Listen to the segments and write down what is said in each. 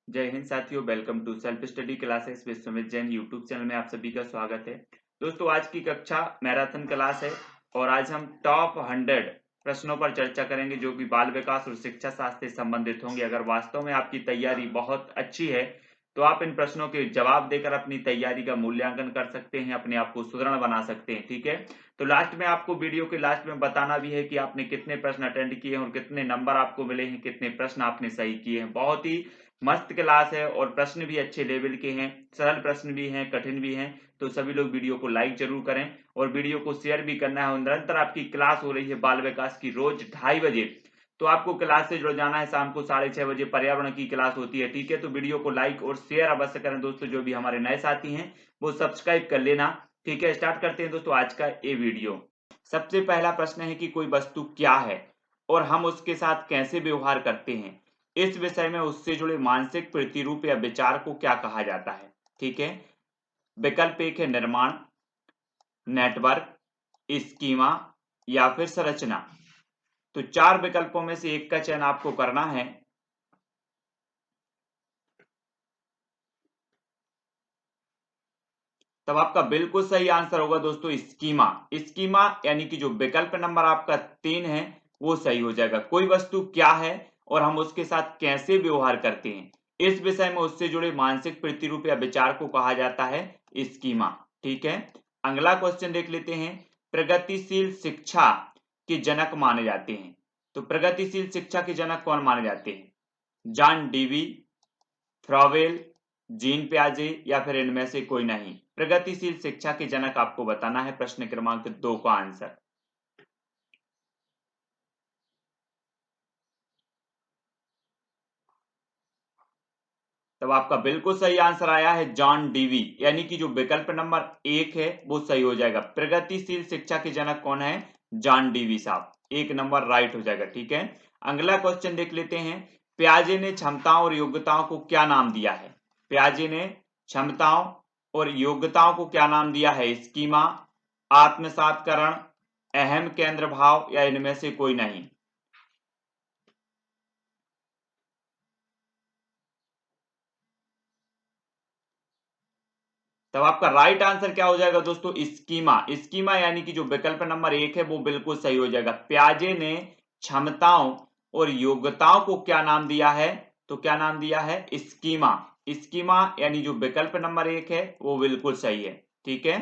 जय हिंद साथियों, welcome to self study classes Vishwamit Jain YouTube channel में आप सभी का स्वागत है। दोस्तों, आज की कक्षा मैराथन क्लास है और आज हम टॉप 100 प्रश्नों पर चर्चा करेंगे जो कि बाल विकास और शिक्षा शास्त्र से संबंधित होंगे। अगर वास्तव में आपकी तैयारी बहुत अच्छी है तो आप इन प्रश्नों के जवाब देकर अपनी तैयारी का मूल्यांकन कर सकते हैं, अपने आप को सुदृढ़ बना सकते हैं। ठीक है, तो लास्ट में आपको वीडियो के लास्ट में बताना भी है कि आपने कितने प्रश्न अटेंड किए हैं और कितने नंबर आपको मिले हैं, कितने प्रश्न आपने सही किए हैं। बहुत ही मस्त क्लास है और प्रश्न भी अच्छे लेवल के हैं, सरल प्रश्न भी हैं, कठिन भी हैं। तो सभी लोग वीडियो को लाइक जरूर करें और वीडियो को शेयर भी करना है। और निरंतर आपकी क्लास हो रही है बाल विकास की, रोज 2:30 बजे। तो आपको क्लास से जुड़ जाना है। शाम को 6:30 बजे पर्यावरण की क्लास होती है। ठीक है, तो वीडियो को लाइक और शेयर अवश्य करें दोस्तों। जो भी हमारे नए साथी हैं वो सब्सक्राइब कर लेना। ठीक है, स्टार्ट करते हैं दोस्तों आज का ये वीडियो। सबसे पहला प्रश्न है कि कोई वस्तु क्या है और हम उसके साथ कैसे व्यवहार करते हैं। इस विषय में उससे जुड़े मानसिक प्रतिरूप या विचार को क्या कहा जाता है। ठीक है, विकल्प एक है निर्माण, नेटवर्क, स्कीमा या फिर संरचना। तो 4 विकल्पों में से एक का चयन आपको करना है। तब आपका बिल्कुल सही आंसर होगा दोस्तों स्कीमा। स्कीमा यानी कि जो विकल्प नंबर आपका 3 है वो सही हो जाएगा। कोई वस्तु क्या है और हम उसके साथ कैसे व्यवहार करते हैं, इस विषय में उससे जुड़े मानसिक प्रतिरूप या विचार को कहा जाता है स्कीमा। ठीक है, अगला क्वेश्चन देख लेते हैं। प्रगतिशील शिक्षा के जनक माने जाते हैं। तो प्रगतिशील शिक्षा के जनक कौन माने जाते हैं? जॉन डीवी, फ्रॉवेल, जीन प्याजे या फिर इनमें से कोई नहीं। प्रगतिशील शिक्षा के जनक आपको बताना है प्रश्न क्रमांक 2 का आंसर। तब आपका बिल्कुल सही आंसर आया है जॉन डीवी, यानी कि जो विकल्प नंबर 1 है वो सही हो जाएगा। प्रगतिशील शिक्षा के जनक कौन है? जॉन डीवी साहब। 1 नंबर राइट हो जाएगा। ठीक है, अगला क्वेश्चन देख लेते हैं। प्याजे ने क्षमताओं और योग्यताओं को क्या नाम दिया है? प्याजे ने क्षमताओं और योग्यताओं को क्या नाम दिया है? स्कीमा, आत्मसातकरण, अहम केंद्र भाव या इनमें से कोई नहीं। तब आपका राइट आंसर क्या हो जाएगा दोस्तों? स्कीमा। स्कीमा यानी कि जो विकल्प नंबर 1 है वो बिल्कुल सही हो जाएगा। प्याजे ने क्षमताओं और योग्यताओं को क्या नाम दिया है? तो क्या नाम दिया है? स्कीमा। स्कीमा यानी जो विकल्प नंबर 1 है वो बिल्कुल सही है। ठीक है,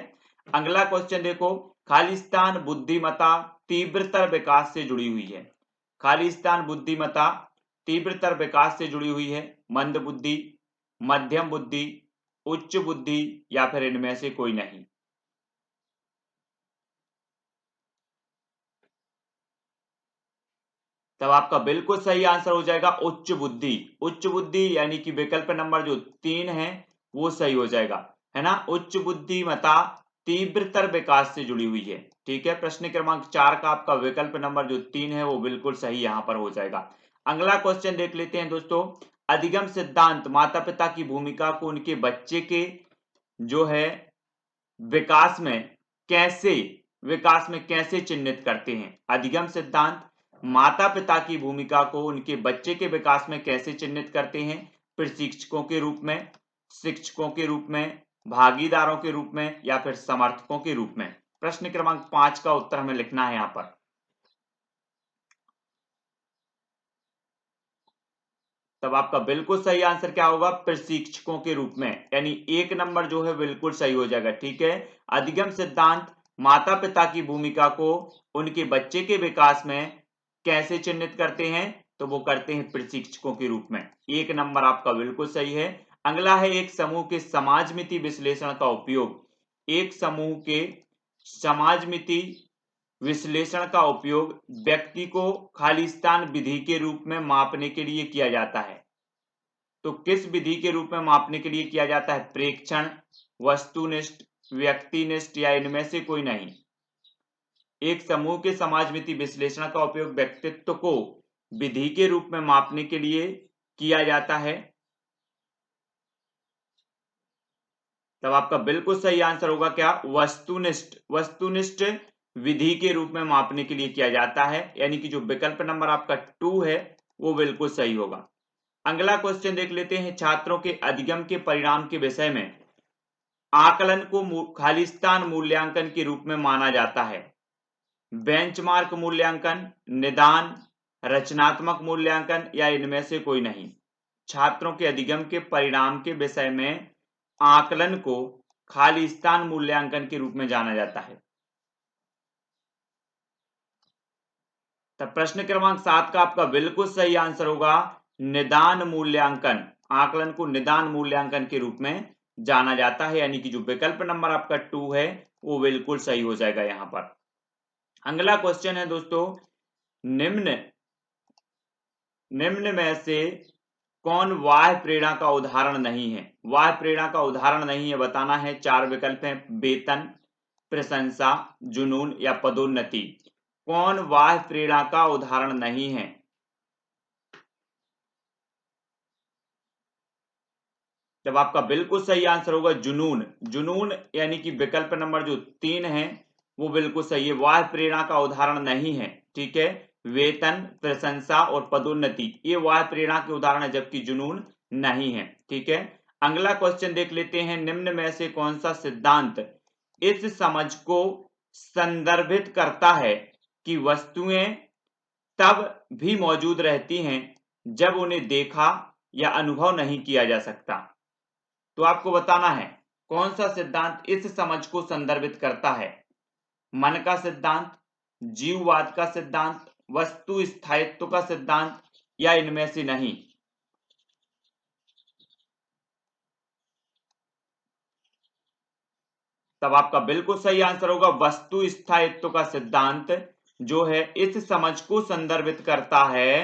अगला क्वेश्चन देखो। खालिस्तान बुद्धिमत्ता तीव्रतर विकास से जुड़ी हुई है। खालिस्तान बुद्धिमत्ता तीव्रतर विकास से जुड़ी हुई है। मंद बुद्धि, मध्यम बुद्धि, उच्च बुद्धि या फिर इनमें से कोई नहीं। तब आपका बिल्कुल सही आंसर हो जाएगा उच्च बुद्धि। उच्च बुद्धि यानी कि विकल्प नंबर जो 3 है वो सही हो जाएगा, है ना। उच्च बुद्धिमत्ता तीव्रतर विकास से जुड़ी हुई है। ठीक है, प्रश्न क्रमांक 4 का आपका विकल्प नंबर जो 3 है वो बिल्कुल सही यहां पर हो जाएगा। अगला क्वेश्चन देख लेते हैं दोस्तों। अधिगम सिद्धांत माता पिता की भूमिका को उनके बच्चे के जो है विकास में कैसे चिह्नित करते हैं? अधिगम सिद्धांत माता पिता की भूमिका को उनके बच्चे के विकास में कैसे चिह्नित करते हैं? प्रशिक्षकों के रूप में, शिक्षकों के रूप में, भागीदारों के रूप में या फिर समर्थकों के रूप में। प्रश्न क्रमांक 5 का उत्तर हमें लिखना है यहां पर। तब आपका बिल्कुल सही आंसर क्या होगा? प्रशिक्षकों के रूप में, यानी 1 नंबर जो है बिल्कुल सही हो जाएगा। ठीक है, अधिगम सिद्धांत माता पिता की भूमिका को उनके बच्चे के विकास में कैसे चिह्नित करते हैं? तो वो करते हैं प्रशिक्षकों के रूप में। 1 नंबर आपका बिल्कुल सही है। अगला है एक समूह के समाजमिति विश्लेषण का उपयोग। एक समूह के समाजमिति विश्लेषण का उपयोग व्यक्ति को खालिस्तान विधि के रूप में मापने के लिए किया जाता है। तो किस विधि के रूप में मापने के लिए किया जाता है? प्रेक्षण, वस्तुनिष्ठ, व्यक्तिनिष्ठ या इनमें से कोई नहीं। एक समूह के समाजमिति विश्लेषण का उपयोग व्यक्तित्व को विधि के रूप में मापने के लिए किया जाता है। तब आपका बिल्कुल सही आंसर होगा क्या? वस्तुनिष्ठ। वस्तुनिष्ठ विधि के रूप में मापने के लिए किया जाता है, यानी कि जो विकल्प नंबर आपका 2 है वो बिल्कुल सही होगा। अगला क्वेश्चन देख लेते हैं, छात्रों के अधिगम के परिणाम के विषय में आकलन को खालिस्तान मूल्यांकन के रूप में माना जाता है। बेंचमार्क मूल्यांकन, निदान, रचनात्मक मूल्यांकन या इनमें से कोई नहीं। छात्रों के अधिगम के परिणाम के विषय में आकलन को खालिस्तान मूल्यांकन के रूप में जाना जाता है। तब प्रश्न क्रमांक 7 का आपका बिल्कुल सही आंसर होगा निदान मूल्यांकन। आकलन को निदान मूल्यांकन के रूप में जाना जाता है, यानी कि जो विकल्प नंबर आपका 2 है वो बिल्कुल सही हो जाएगा यहां पर। अगला क्वेश्चन है दोस्तों, निम्न में से कौन बाह्य प्रेरणा का उदाहरण नहीं है? बाह्य प्रेरणा का उदाहरण नहीं है बताना है। 4 विकल्प हैं, वेतन, प्रशंसा, जुनून या पदोन्नति। कौन बाह्य प्रेरणा का उदाहरण नहीं है? जब आपका बिल्कुल सही आंसर होगा जुनून। जुनून यानी कि विकल्प नंबर जो 3 है वो बिल्कुल सही है, बाह्य प्रेरणा का उदाहरण नहीं है। ठीक है, वेतन, प्रशंसा और पदोन्नति ये बाह्य प्रेरणा के उदाहरण है, जबकि जुनून नहीं है। ठीक है, अगला क्वेश्चन देख लेते हैं, निम्न में से कौन सा सिद्धांत इस समझ को संदर्भित करता है कि वस्तुएं तब भी मौजूद रहती हैं जब उन्हें देखा या अनुभव नहीं किया जा सकता? तो आपको बताना है कौन सा सिद्धांत इस समझ को संदर्भित करता है। मन का सिद्धांत, जीववाद का सिद्धांत, वस्तु स्थायित्व का सिद्धांत या इनमें से नहीं। तब आपका बिल्कुल सही आंसर होगा वस्तु स्थायित्व का सिद्धांत जो है इस समझ को संदर्भित करता है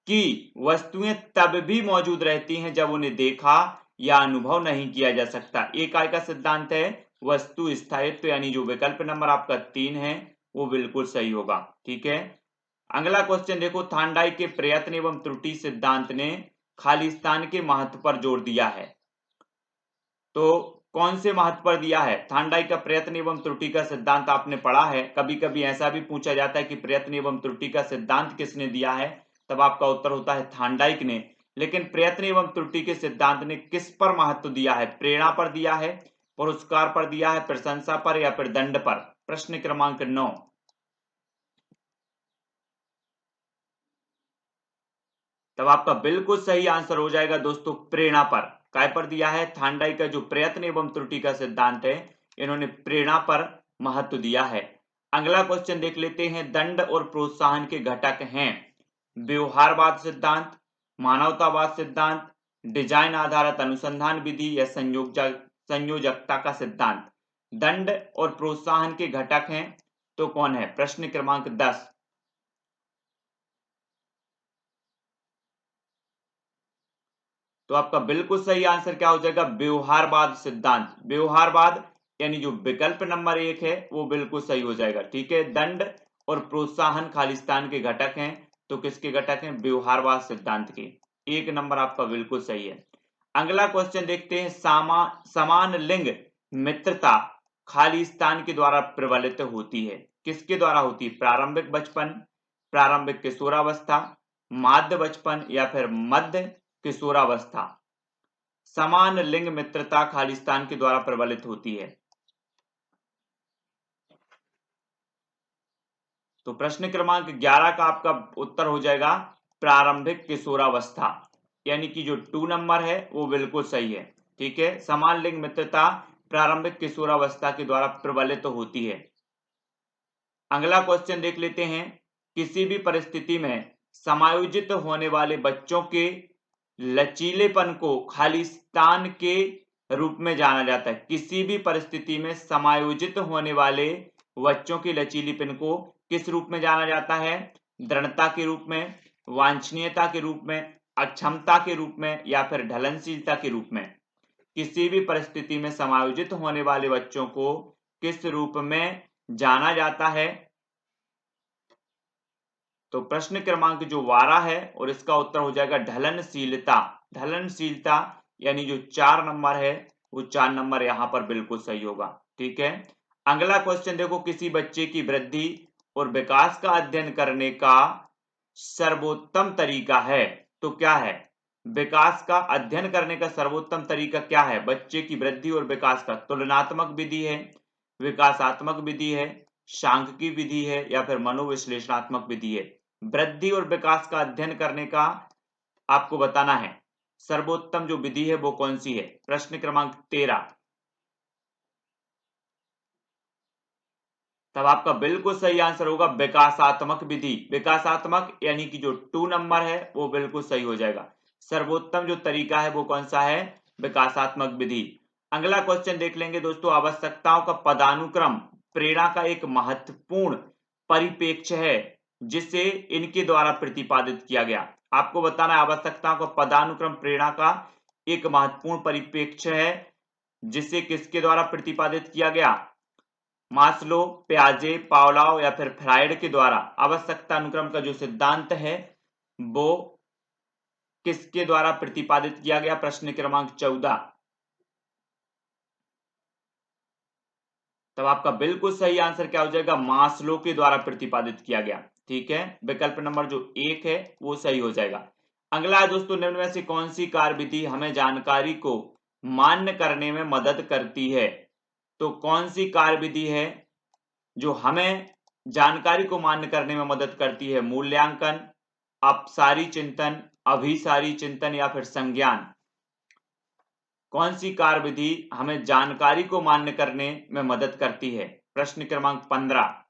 कि वस्तुएं तब भी मौजूद रहती हैं जब उन्हें देखा या अनुभव नहीं किया जा सकता। एक काय का सिद्धांत है वस्तु स्थायित्व, यानी जो विकल्प नंबर आपका 3 है वो बिल्कुल सही होगा। ठीक है, अगला क्वेश्चन देखो, थांडाई के प्रयत्न एवं त्रुटि सिद्धांत ने खालिस्तान के महत्व पर जोर दिया है। तो कौन से महत्व पर दिया है? थांडाई का प्रयत्न एवं त्रुटि का सिद्धांत आपने पढ़ा है। कभी कभी ऐसा भी पूछा जाता है कि प्रयत्न एवं त्रुटि का सिद्धांत किसने दिया है, तब आपका उत्तर होता है थांडाइक ने। लेकिन प्रयत्न एवं त्रुटि के सिद्धांत ने किस पर महत्व दिया है? प्रेरणा पर दिया है, पुरस्कार पर दिया है, प्रशंसा पर या फिर दंड पर? प्रश्न क्रमांक 9। तब आपका बिल्कुल सही आंसर हो जाएगा दोस्तों प्रेरणा पर। काय पर दिया है? थांडाई का जो प्रयत्न एवं त्रुटि का सिद्धांत है इन्होंने प्रेरणा पर महत्व दिया है। अगला क्वेश्चन देख लेते हैं, दंड और प्रोत्साहन के घटक हैं व्यवहारवाद सिद्धांत, मानवतावाद सिद्धांत, डिजाइन आधारित अनुसंधान विधि या संयोजकता का सिद्धांत। दंड और प्रोत्साहन के घटक हैं तो कौन है? प्रश्न क्रमांक 10। तो आपका बिल्कुल सही आंसर क्या हो जाएगा? व्यवहारवाद सिद्धांत। व्यवहारवाद यानी जो विकल्प नंबर 1 है वो बिल्कुल सही हो जाएगा। ठीक है, दंड और प्रोत्साहन खालिस्तान के घटक हैं तो किसके घटक हैं? व्यवहारवाद सिद्धांत के। 1 नंबर आपका बिल्कुल सही है। अगला क्वेश्चन देखते हैं, समान लिंग मित्रता खालिस्तान के द्वारा प्रबलित होती है। किसके द्वारा होती है? प्रारंभिक बचपन, प्रारंभिक किशोरावस्था, माध्य बचपन या फिर मध्य किशोरावस्था। समान लिंग मित्रता खालिस्तान के द्वारा प्रबलित होती है। तो प्रश्न क्रमांक 11 का आपका उत्तर हो जाएगा प्रारंभिक किशोरावस्था, यानी कि जो 2 नंबर है वो बिल्कुल सही है। ठीक है, समान लिंग मित्रता प्रारंभिक किशोरावस्था के द्वारा प्रबलित होती है। अगला क्वेश्चन देख लेते हैं, किसी भी परिस्थिति में समायोजित होने वाले बच्चों के लचीलेपन को खालिस्तान के रूप में जाना जाता है। किसी भी परिस्थिति में समायोजित होने वाले बच्चों के लचीलेपन को किस रूप में जाना जाता है? दृढ़ता के रूप में, वांछनीयता के रूप में, अक्षमता के रूप में या फिर ढलनशीलता के रूप में? किसी भी परिस्थिति में समायोजित होने वाले बच्चों को किस रूप में जाना जाता है? तो प्रश्न क्रमांक जो 12 है और इसका उत्तर हो जाएगा ढलनशीलता। ढलनशीलता यानी जो 4 नंबर है वो 4 नंबर यहां पर बिल्कुल सही होगा। ठीक है, अगला क्वेश्चन देखो, किसी बच्चे की वृद्धि और विकास का अध्ययन करने का सर्वोत्तम तरीका है तो क्या है? विकास का अध्ययन करने का सर्वोत्तम तरीका क्या है? बच्चे की वृद्धि और विकास का तुलनात्मक विधि है, विकासात्मक विधि है, सांख्यिकी विधि है या फिर मनोविश्लेषणात्मक विधि है। वृद्धि और विकास का अध्ययन करने का आपको बताना है सर्वोत्तम जो विधि है वो कौन सी है। प्रश्न क्रमांक 13। तब आपका बिल्कुल सही आंसर होगा विकासात्मक विधि। विकासात्मक यानी कि जो 2 नंबर है वो बिल्कुल सही हो जाएगा। सर्वोत्तम जो तरीका है वो कौन सा है? विकासात्मक विधि। अगला क्वेश्चन देख लेंगे दोस्तों। आवश्यकताओं का पदानुक्रम प्रेरणा का एक महत्वपूर्ण परिप्रेक्ष्य है जिसे इनके द्वारा प्रतिपादित किया गया। आपको बताना है आवश्यकताओं का पदानुक्रम प्रेरणा का एक महत्वपूर्ण परिप्रेक्ष्य है जिसे किसके द्वारा प्रतिपादित किया गया? मास्लो, पियाजे, पावलोव या फिर फ्राइड के द्वारा आवश्यकता अनुक्रम का जो सिद्धांत है वो किसके द्वारा प्रतिपादित किया गया? प्रश्न क्रमांक 14। तब आपका बिल्कुल सही आंसर क्या हो जाएगा? मास्लो के द्वारा प्रतिपादित किया गया। ठीक है, विकल्प नंबर जो 1 है वो सही हो जाएगा। अगला है दोस्तों, निम्न में से कौन सी कार्यविधि हमें जानकारी को मान्य करने में मदद करती है? तो कौन सी कार्यविधि है जो हमें जानकारी को मान्य करने में मदद करती है? मूल्यांकन, अपसारी चिंतन, अभिसारी चिंतन या फिर संज्ञान? कौन सी कार्यविधि हमें जानकारी को मान्य करने में मदद करती है? प्रश्न क्रमांक 15।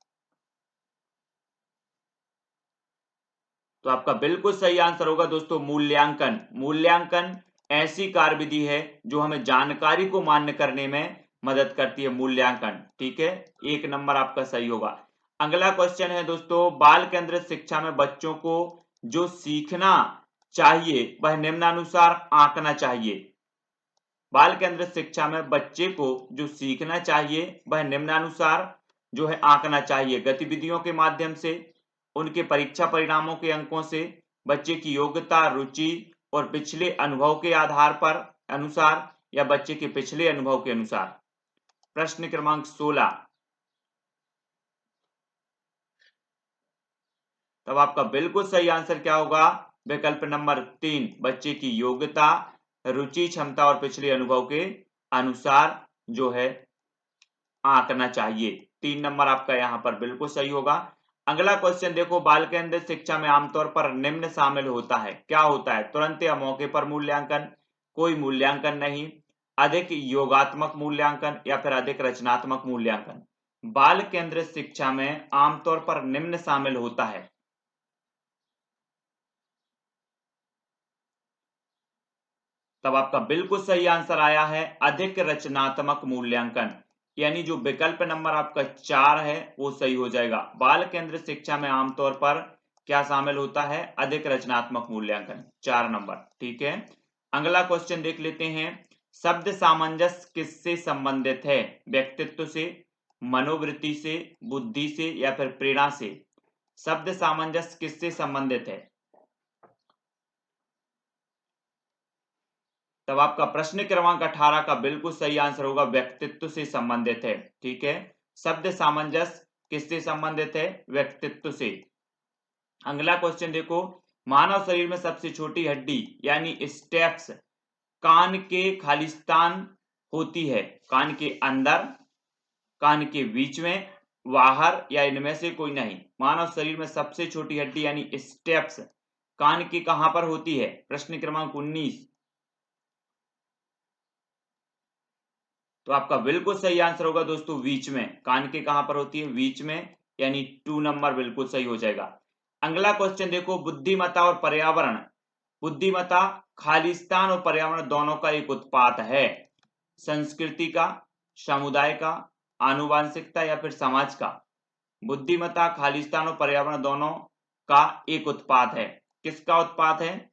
तो आपका बिल्कुल सही आंसर होगा दोस्तों मूल्यांकन। मूल्यांकन ऐसी कार्यविधि है जो हमें जानकारी को मान्य करने में मदद करती है। मूल्यांकन, ठीक है, 1 नंबर आपका सही होगा। अगला क्वेश्चन है दोस्तों, बाल केंद्रित शिक्षा में बच्चों को जो सीखना चाहिए वह निम्नानुसार आंकना चाहिए। बाल केंद्रित शिक्षा में बच्चे को जो सीखना चाहिए वह निम्नानुसार जो है आंकना चाहिए। गतिविधियों के माध्यम से, उनके परीक्षा परिणामों के अंकों से, बच्चे की योग्यता, रुचि और पिछले अनुभव के आधार पर अनुसार या बच्चे के पिछले अनुभव के अनुसार। प्रश्न क्रमांक 16। तब आपका बिल्कुल सही आंसर क्या होगा? विकल्प नंबर 3, बच्चे की योग्यता, रुचि, क्षमता और पिछले अनुभव के अनुसार जो है आंकना चाहिए। 3 नंबर आपका यहां पर बिल्कुल सही होगा। अगला क्वेश्चन देखो, बाल केंद्रित शिक्षा में आमतौर पर निम्न शामिल होता है। क्या होता है? तुरंत या मौके पर मूल्यांकन, कोई मूल्यांकन नहीं, अधिक योगात्मक मूल्यांकन या फिर अधिक रचनात्मक मूल्यांकन। बाल केंद्रित शिक्षा में आमतौर पर निम्न शामिल होता है। तब आपका बिल्कुल सही आंसर आया है अधिक रचनात्मक मूल्यांकन, यानी जो विकल्प नंबर आपका 4 है वो सही हो जाएगा। बाल केंद्रित शिक्षा में आमतौर पर क्या शामिल होता है? अधिक रचनात्मक मूल्यांकन, 4 नंबर। ठीक है, अगला क्वेश्चन देख लेते हैं। शब्द सामंजस्य किससे संबंधित है? व्यक्तित्व से, मनोवृत्ति से, बुद्धि से या फिर प्रेरणा से? शब्द सामंजस्य किससे संबंधित है? तब आपका प्रश्न क्रमांक 18 का बिल्कुल सही आंसर होगा व्यक्तित्व से संबंधित है। ठीक है, शब्द सामंजस्य किससे संबंधित है? व्यक्तित्व से। अगला क्वेश्चन देखो, मानव शरीर में सबसे छोटी हड्डी यानी स्टेप्स कान के खालिस्तान होती है? कान के अंदर, कान के बीच में, बाहर या इनमें से कोई नहीं? मानव शरीर में सबसे छोटी हड्डी यानी स्टेप्स कान की कहां पर होती है? प्रश्न क्रमांक 19। तो आपका बिल्कुल सही आंसर होगा दोस्तों बीच में। कान के कहां पर होती है? बीच में, यानी 2 नंबर बिल्कुल सही हो जाएगा। अगला क्वेश्चन देखो, बुद्धिमत्ता और पर्यावरण। बुद्धिमत्ता खालिस्तान और पर्यावरण दोनों का एक उत्पाद है। संस्कृति का, समुदाय का, आनुवांशिकता या फिर समाज का? बुद्धिमत्ता, खालिस्तान और पर्यावरण दोनों का एक उत्पाद है। किसका उत्पाद है?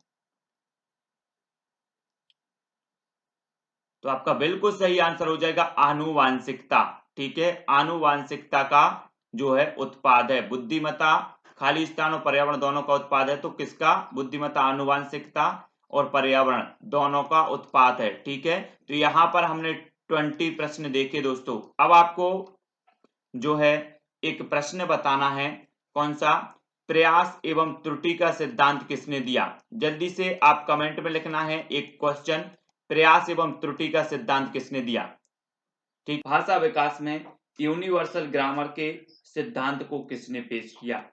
तो आपका बिल्कुल सही आंसर हो जाएगा आनुवांशिकता। ठीक है, आनुवांशिकता का जो है उत्पाद है। बुद्धिमत्ता खालिस्तान और पर्यावरण दोनों का उत्पाद है, तो किसका? बुद्धिमत्ता, आनुवांशिकता और पर्यावरण दोनों का उत्पाद है। ठीक है, तो यहां पर हमने 20 प्रश्न देखे दोस्तों। अब आपको जो है एक प्रश्न बताना है। कौन सा? प्रयास एवं त्रुटि का सिद्धांत किसने दिया? जल्दी से आप कमेंट में लिखना है एक क्वेश्चन, प्रयास एवं त्रुटि का सिद्धांत किसने दिया? ठीक। भाषा विकास में यूनिवर्सल ग्रामर के सिद्धांत को किसने पेश किया?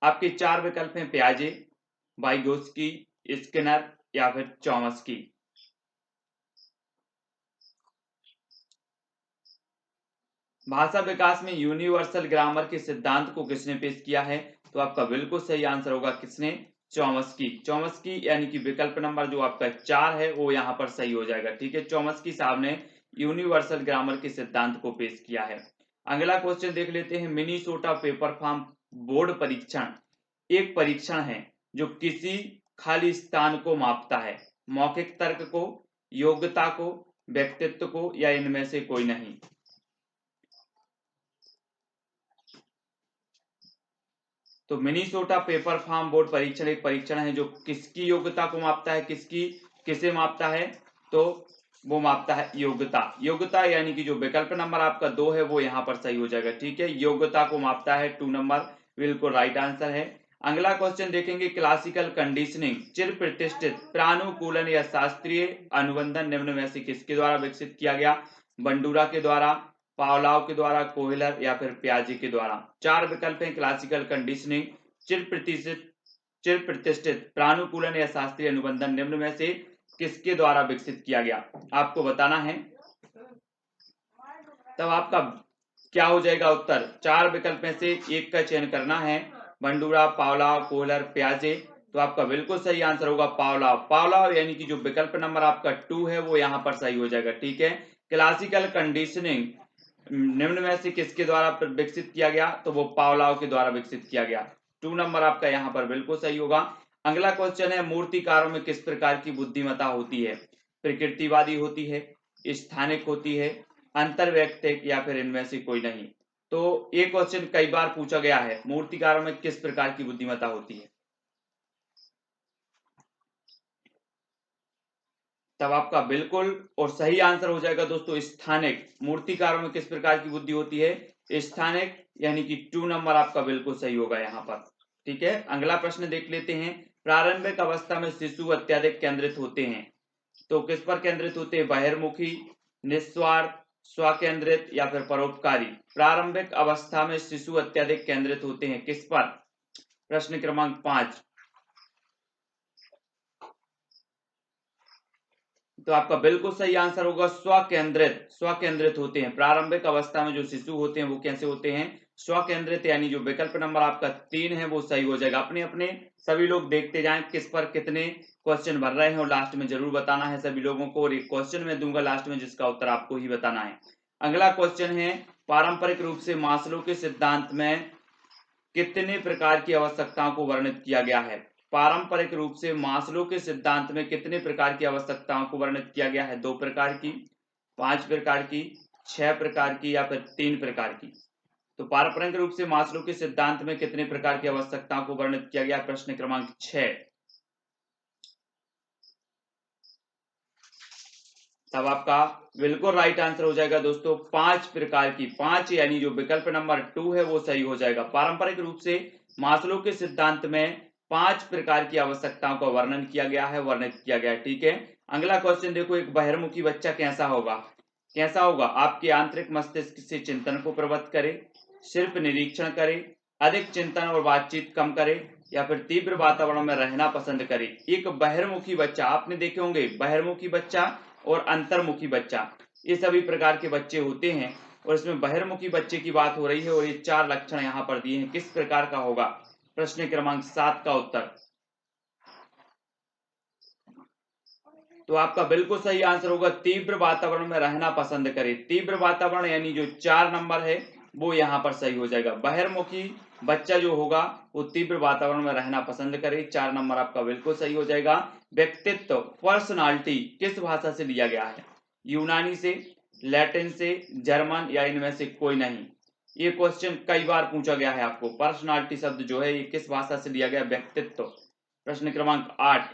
आपके चार विकल्प हैं, पियाजे, वाइगोत्स्की, स्किनर या फिर चॉम्स्की। भाषा विकास में यूनिवर्सल ग्रामर के सिद्धांत को किसने पेश किया है? तो आपका बिल्कुल सही आंसर होगा किसने? चॉम्स्की। चॉम्स्की यानी कि विकल्प नंबर जो आपका 4 है वो यहाँ पर सही हो जाएगा। ठीक है, चॉम्स्की साहब ने यूनिवर्सल ग्रामर के सिद्धांत को पेश किया है। अगला क्वेश्चन देख लेते हैं। मिनीसोटा पेपर फार्म बोर्ड परीक्षण एक परीक्षण है जो किसी खाली स्थान को मापता है, मौखिक तर्क को, योग्यता को, व्यक्तित्व को या इनमें से कोई नहीं। तो मिनीसोटा पेपर फार्म बोर्ड परीक्षण एक परीक्षण है जो किसकी योग्यता को मापता है, किसे मापता है? तो वो मापता है योग्यता। योग्यता यानी कि जो विकल्प नंबर आपका 2 है वो यहाँ पर सही हो जाएगा। ठीक है, योग्यता को मापता है, 2 नंबर बिल्कुल राइट आंसर है। अगला क्वेश्चन देखेंगे। क्लासिकल कंडीशनिंग चिर प्रतिष्ठित प्रानुकूलन या शास्त्रीय अनुबंधन निम्न में से किसके द्वारा विकसित किया गया? बंडूरा के द्वारा, पावलाव के द्वारा, कोहलर या फिर पियाजे के द्वारा। चार विकल्प हैं। क्लासिकल कंडीशनिंग, चिर प्रतिष्ठित प्रानुकूलन या शास्त्रीय अनुबंधन निम्न में से किसके द्वारा विकसित किया गया? आपको बताना है। तब आपका क्या हो जाएगा उत्तर? चार विकल्प में से एक का चयन करना है, बंडूरा, पावलाव, कोहलर, पियाजे। तो आपका बिल्कुल सही आंसर होगा पावलाव। पावलाव यानी कि जो विकल्प नंबर आपका 2 है वो यहाँ पर सही हो जाएगा। ठीक है, क्लासिकल कंडीशनिंग निम्न में से किसके द्वारा विकसित किया गया? तो वो पावलाव के द्वारा विकसित किया गया। 2 नंबर आपका यहाँ पर बिल्कुल सही होगा। अगला क्वेश्चन है। मूर्तिकारों में किस प्रकार की बुद्धिमत्ता होती है? प्रकृतिवादी होती है, स्थानिक होती है, अंतर्वैयक्तिक या फिर इनमें से कोई नहीं। तो ये क्वेश्चन कई बार पूछा गया है, मूर्तिकारों में किस प्रकार की बुद्धिमत्ता होती है? तब आपका बिल्कुल और सही आंसर हो जाएगा दोस्तों स्थानिक। मूर्तिकारों में किस प्रकार की बुद्धि होती है? स्थानिक, यानी कि 2 नंबर आपका बिल्कुल सही होगा यहाँ पर। ठीक है, अगला प्रश्न देख लेते हैं। प्रारंभिक अवस्था में शिशु अत्यधिक केंद्रित होते हैं, तो किस पर केंद्रित होते हैं? बहिर्मुखी, निस्वार्थ, स्वकेंद्रित या फिर परोपकारी। प्रारंभिक अवस्था में शिशु अत्यधिक केंद्रित होते हैं किस पर? प्रश्न क्रमांक 5। तो आपका बिल्कुल सही आंसर होगा स्वकेंद्रित। स्वकेंद्रित होते हैं प्रारंभिक अवस्था में जो शिशु होते हैं वो कैसे होते हैं? स्वकेंद्रित, यानी जो विकल्प नंबर आपका 3 है वो सही हो जाएगा। अपने अपने सभी लोग देखते जाएं किस पर कितने क्वेश्चन भर रहे हैं और लास्ट में जरूर बताना है सभी लोगों को। और एक क्वेश्चन मैं दूंगा लास्ट में जिसका उत्तर आपको ही बताना है। अगला क्वेश्चन है। पारंपरिक रूप से मास्लो के सिद्धांत में कितने प्रकार की आवश्यकताओं को वर्णित किया गया है? पारंपरिक रूप से मास्लो के सिद्धांत में कितने प्रकार की आवश्यकताओं को वर्णित किया गया है? 2 प्रकार की, 5 प्रकार की, 6 प्रकार की या फिर 3 प्रकार की। तो पारंपरिक रूप से मास्लो के सिद्धांत में कितने प्रकार की आवश्यकताओं को वर्णित किया गया? प्रश्न क्रमांक 6। तब आपका बिल्कुल राइट आंसर हो जाएगा दोस्तों 5 प्रकार की। 5 यानी जो विकल्प नंबर 2 है वो सही हो जाएगा। पारंपरिक रूप से मास्लो के सिद्धांत में 5 प्रकार की आवश्यकताओं का वर्णन किया गया है, वर्णित किया गया है। ठीक है, अगला क्वेश्चन देखो। एक बहिर्मुखी बच्चा कैसा होगा? कैसा होगा? आपके आंतरिक मस्तिष्क से चिंतन को प्रवृत्त करे, सिर्फ निरीक्षण करे, अधिक चिंतन और बातचीत कम करे या फिर तीव्र वातावरण में रहना पसंद करे। एक बहिर्मुखी बच्चा, आपने देखे होंगे बहिर्मुखी बच्चा और अंतर्मुखी बच्चा, ये सभी प्रकार के बच्चे होते हैं। और इसमें बहिर्मुखी बच्चे की बात हो रही है और ये 4 लक्षण यहाँ पर दिए हैं। किस प्रकार का होगा? प्रश्न क्रमांक 7 का उत्तर। तो आपका बिल्कुल सही आंसर होगा तीव्र वातावरण में रहना पसंद करे। तीव्र वातावरण यानी जो 4 नंबर है वो यहाँ पर सही हो जाएगा। बहिर्मुखी बच्चा जो होगा वो तीव्र वातावरण में रहना पसंद करे, 4 नंबर आपका बिल्कुल सही हो जाएगा। व्यक्तित्व, पर्सनालिटी किस भाषा से लिया गया है? यूनानी से, लैटिन से, जर्मन या इनमें से कोई नहीं। ये क्वेश्चन कई बार पूछा गया है आपको। पर्सनालिटी शब्द जो है ये किस भाषा से लिया गया? व्यक्तित्व। प्रश्न क्रमांक 8।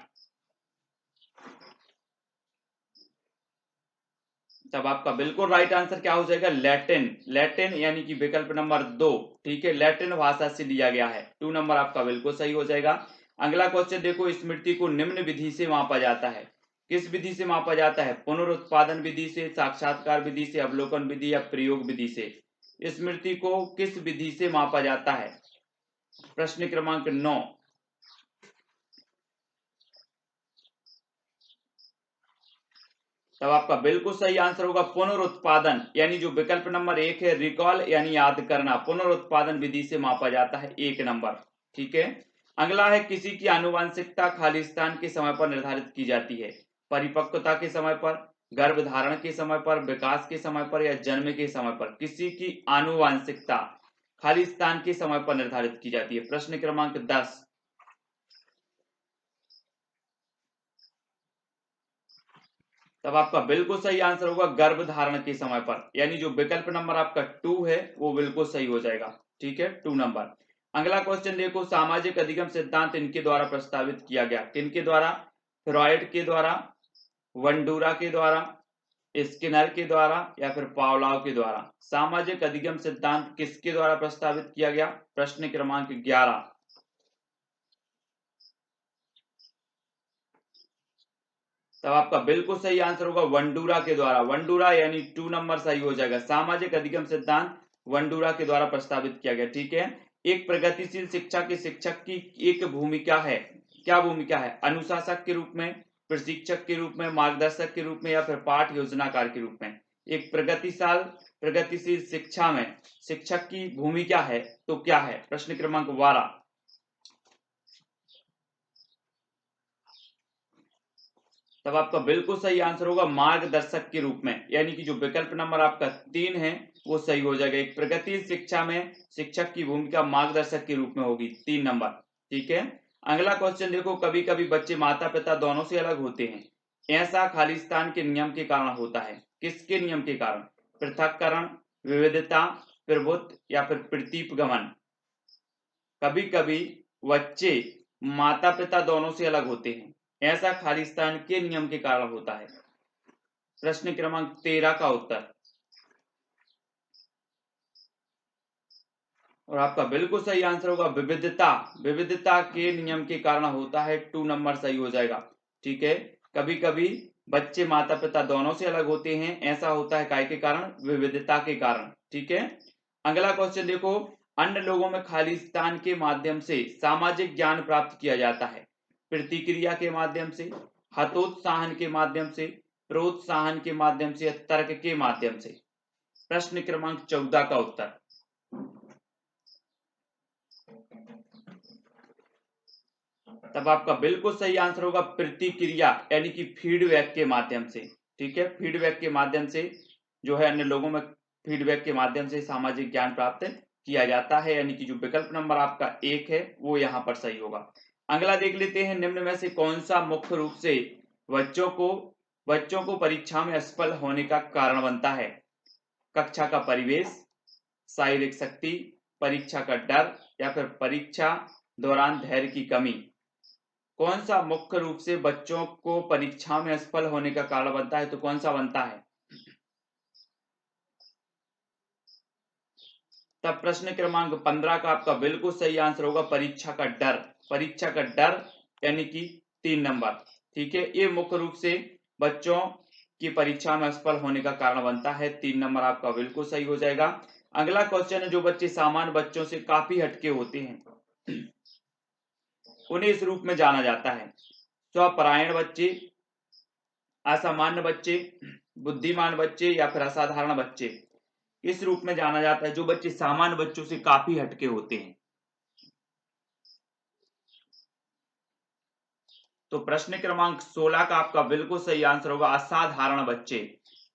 तब आपका बिल्कुल राइट आंसर क्या हो जाएगा, लैटिन। लैटिन यानी कि विकल्प नंबर 2, ठीक है, लैटिन भाषा से लिया गया है। 2 नंबर आपका बिल्कुल सही हो जाएगा। अगला क्वेश्चन देखो, स्मृति को निम्न विधि से मापा जाता है। किस विधि से मापा जाता है, पुनरुत्पादन विधि से, साक्षात्कार विधि से, अवलोकन विधि या प्रयोग विधि से। स्मृति को किस विधि से मापा जाता है, प्रश्न क्रमांक 9। तब आपका बिल्कुल सही आंसर होगा पुनरुत्पादन, यानी जो विकल्प नंबर 1 है, रिकॉल यानी याद करना, पुनरुत्पादन विधि से मापा जाता है, 1 नंबर, ठीक है। अगला है, किसी की आनुवंशिकता खालिस्तान के समय पर निर्धारित की जाती है, परिपक्वता के समय पर, गर्भधारण के समय पर, विकास के समय पर या जन्म के समय पर। किसी की आनुवंशिकता खालिस्तान के समय पर निर्धारित की जाती है, प्रश्न क्रमांक 10। तब आपका बिल्कुल सही आंसर होगा गर्भधारण के समय पर, यानी जो विकल्प नंबर आपका 2 है वो बिल्कुल सही हो जाएगा, ठीक है, 2 नंबर। अगला क्वेश्चन देखो, सामाजिक अधिगम सिद्धांत इनके द्वारा प्रस्तावित किया गया, किनके द्वारा, फ्रॉइड के द्वारा, वंडूरा के द्वारा, स्किनर के द्वारा या फिर पावलाव के द्वारा। सामाजिक अधिगम सिद्धांत किसके द्वारा प्रस्तावित किया गया, प्रश्न क्रमांक 11। तब आपका बिल्कुल सही आंसर होगा वंडूरा के द्वारा, वंडूरा यानी 2 नंबर सही हो जाएगा। सामाजिक अधिगम सिद्धांत वंडूरा के द्वारा प्रस्तावित किया गया, ठीक है। एक प्रगतिशील शिक्षा के शिक्षक की एक भूमिका है, क्या भूमिका है, अनुशासक के रूप में, प्रशिक्षक के रूप में, मार्गदर्शक के रूप में या फिर पाठ योजनाकार के रूप में। एक प्रगतिशील शिक्षा में शिक्षक की भूमिका है तो क्या है, प्रश्न क्रमांक 12। तब आपका बिल्कुल सही आंसर होगा मार्गदर्शक के रूप में, यानी कि जो विकल्प नंबर आपका 3 है वो सही हो जाएगा। एक प्रगतिशील शिक्षा में शिक्षक की भूमिका मार्गदर्शक के रूप में होगी, 3 नंबर, ठीक है। अगला क्वेश्चन देखो, कभी कभी बच्चे माता पिता दोनों से अलग होते हैं, ऐसा खालिस्तान के नियम के कारण होता है, किसके नियम के कारण, पृथक्करण, विविधता, प्रभुत्व या फिर प्रतीपगमन। कभी कभी बच्चे माता पिता दोनों से अलग होते हैं, ऐसा खालिस्तान के नियम के कारण होता है, प्रश्न क्रमांक 13 का उत्तर। और आपका बिल्कुल सही आंसर होगा विविधता, विविधता के नियम के कारण होता है, 2 नंबर सही हो जाएगा, ठीक है। कभी कभी बच्चे माता पिता दोनों से अलग होते हैं, ऐसा होता है काय के कारण, विविधता के कारण, ठीक है। अगला क्वेश्चन देखो, अन्य लोगों में खालिस्तान के माध्यम से सामाजिक ज्ञान प्राप्त किया जाता है, प्रतिक्रिया के माध्यम से, हतोत्साहन के माध्यम से, प्रोत्साहन के माध्यम से या तर्क के माध्यम से। प्रश्न क्रमांक 14 का उत्तर। तब आपका बिल्कुल सही आंसर होगा प्रतिक्रिया, यानी कि फीडबैक के माध्यम से, ठीक है, फीडबैक के माध्यम से जो है अन्य लोगों में फीडबैक के माध्यम से सामाजिक ज्ञान प्राप्त किया जाता है, यानी कि जो विकल्प नंबर आपका 1 है वो यहाँ पर सही होगा। अगला देख लेते हैं, निम्न में से कौन सा मुख्य रूप से बच्चों को परीक्षा में असफल होने का कारण बनता है, कक्षा का परिवेश, शारीरिक शक्ति, परीक्षा का डर या फिर परीक्षा दौरान धैर्य की कमी। कौन सा मुख्य रूप से बच्चों को परीक्षा में असफल होने का कारण बनता है, तो कौन सा बनता है। तब प्रश्न क्रमांक 15 का आपका बिल्कुल सही आंसर होगा परीक्षा का डर, परीक्षा का डर यानी कि 3 नंबर, ठीक है। ये मुख्य रूप से बच्चों की परीक्षा में असफल होने का कारण बनता है, 3 नंबर आपका बिल्कुल सही हो जाएगा। अगला क्वेश्चन है, जो बच्चे सामान्य बच्चों से काफी हटके होते हैं उन्हें इस रूप में जाना जाता है, स्वपरायण बच्चे, असामान्य बच्चे, बुद्धिमान बच्चे या फिर असाधारण बच्चे। इस रूप में जाना जाता है जो बच्चे सामान्य बच्चों से काफी हटके होते हैं। तो प्रश्न क्रमांक 16 का आपका बिल्कुल सही आंसर होगा असाधारण बच्चे,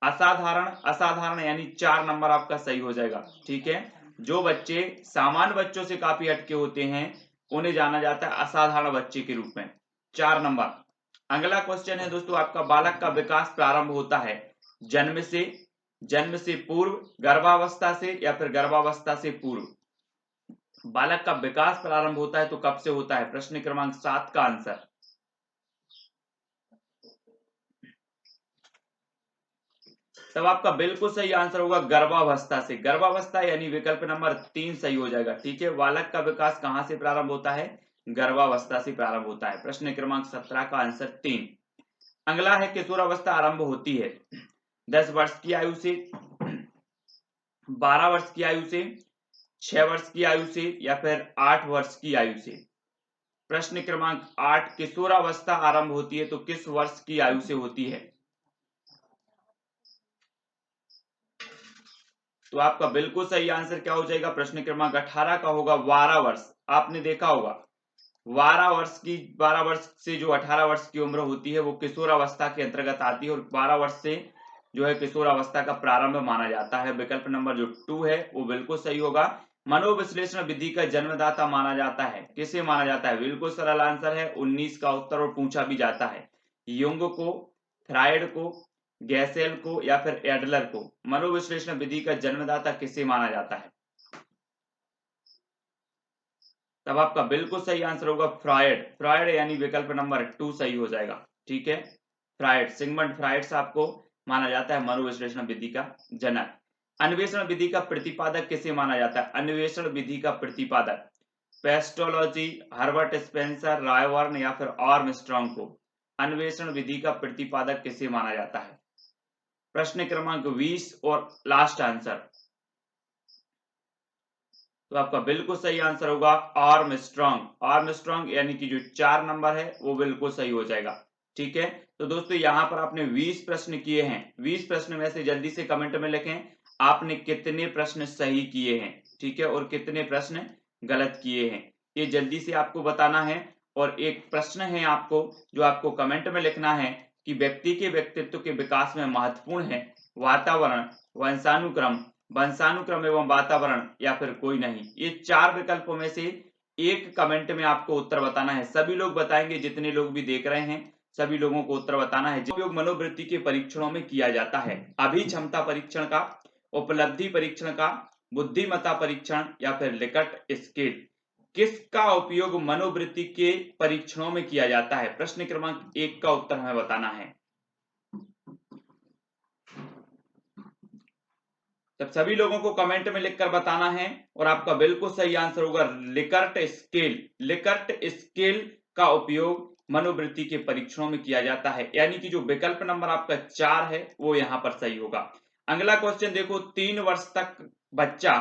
असाधारण यानी 4 नंबर आपका सही हो जाएगा, ठीक है। जो बच्चे सामान्य बच्चों से काफी हटके होते हैं उन्हें जाना जाता है असाधारण बच्चे के रूप में, 4 नंबर। अगला क्वेश्चन है दोस्तों आपका, बालक का विकास प्रारंभ होता है जन्म से पूर्व, गर्भावस्था से या फिर गर्भावस्था से पूर्व। बालक का विकास प्रारंभ होता है तो कब से होता है, प्रश्न क्रमांक 7 का आंसर। तब आपका बिल्कुल सही आंसर होगा गर्भावस्था से। गर्भावस्था यानी विकल्प नंबर 3 सही हो जाएगा। ठीक है, बालक का विकास कहां से प्रारंभ होता है? गर्भावस्था से प्रारंभ होता है। प्रश्न क्रमांक 17 का आंसर 3। अगला है किशोरावस्था आरंभ होती है 10 वर्ष की आयु से, 12 वर्ष की आयु से, 6 वर्ष की आयु से या फिर 8 वर्ष की आयु से। प्रश्न क्रमांक 8, किशोरावस्था आरंभ होती है तो किस वर्ष की आयु से होती है? तो आपका बिल्कुल सही आंसर क्या हो जाएगा? प्रश्न क्रमांक 18 का होगा 12 वर्ष। आपने देखा होगा 12 वर्ष से जो 18 वर्ष की उम्र होती है वो किशोरावस्था के अंतर्गत आती है और 12 वर्ष से जो है किशोरावस्था का प्रारंभ माना जाता है। विकल्प नंबर जो 2 है वो बिल्कुल सही होगा। मनोविश्लेषण विधि का जन्मदाता माना जाता है, किसे माना जाता है? बिल्कुल सरल आंसर है, 19 का उत्तर और पूछा भी जाता है। युंग को, फ्रायड को, गैसेल को या फिर एडलर को मनोविश्लेषण विधि का जन्मदाता किसे माना जाता है? तब आपका बिल्कुल सही आंसर होगा फ्रायड। फ्रायड यानी विकल्प नंबर 2 सही हो जाएगा। ठीक है, फ्रायड, सिगमंड फ्रायड आपको माना जाता है मनोविश्लेषण विधि का जनक। अन्वेषण विधि का प्रतिपादक किसे माना जाता है? अन्वेषण विधि का प्रतिपादक पेस्टोलॉजी, हर्बर्ट स्पेंसर, रायवर्न या फिर आर्मस्ट्रांग को अन्वेषण विधि का प्रतिपादक किसे माना जाता है? प्रश्न क्रमांक 20 और लास्ट आंसर। तो आपका बिल्कुल सही आंसर होगा आर्मस्ट्रांग। आर्मस्ट्रांग यानी कि जो 4 नंबर है वो बिल्कुल सही हो जाएगा। ठीक है, तो दोस्तों यहाँ पर आपने 20 प्रश्न किए हैं। 20 प्रश्न में से जल्दी से कमेंट में लिखें आपने कितने प्रश्न सही किए हैं। ठीक है, और कितने प्रश्न गलत किए हैं, ये जल्दी से आपको बताना है। और एक प्रश्न है आपको जो आपको कमेंट में लिखना है कि व्यक्ति के व्यक्तित्व के विकास में महत्वपूर्ण है वातावरण, वंशानुक्रम एवं वातावरण या फिर कोई नहीं। ये 4 विकल्पों में से एक कमेंट में आपको उत्तर बताना है। सभी लोग बताएंगे, जितने लोग भी देख रहे हैं सभी लोगों को उत्तर बताना है। उपयोग मनोवृत्ति के परीक्षणों में किया जाता है? अभिक्षमता परीक्षण का, उपलब्धि परीक्षण का, बुद्धिमत्ता परीक्षण या फिर लिकर्ट स्केल। किसका उपयोग मनोवृत्ति के परीक्षणों में किया जाता है? प्रश्न क्रमांक 1 का उत्तर हमें बताना है। तब सभी लोगों को कमेंट में लिखकर बताना है और आपका बिल्कुल सही आंसर होगा लिकर्ट स्केल। लिकर्ट स्केल का उपयोग मनोवृत्ति के परीक्षणों में किया जाता है, यानी कि जो विकल्प नंबर आपका 4 है वो यहाँ पर सही होगा। अगला क्वेश्चन देखो, 3 वर्ष तक बच्चा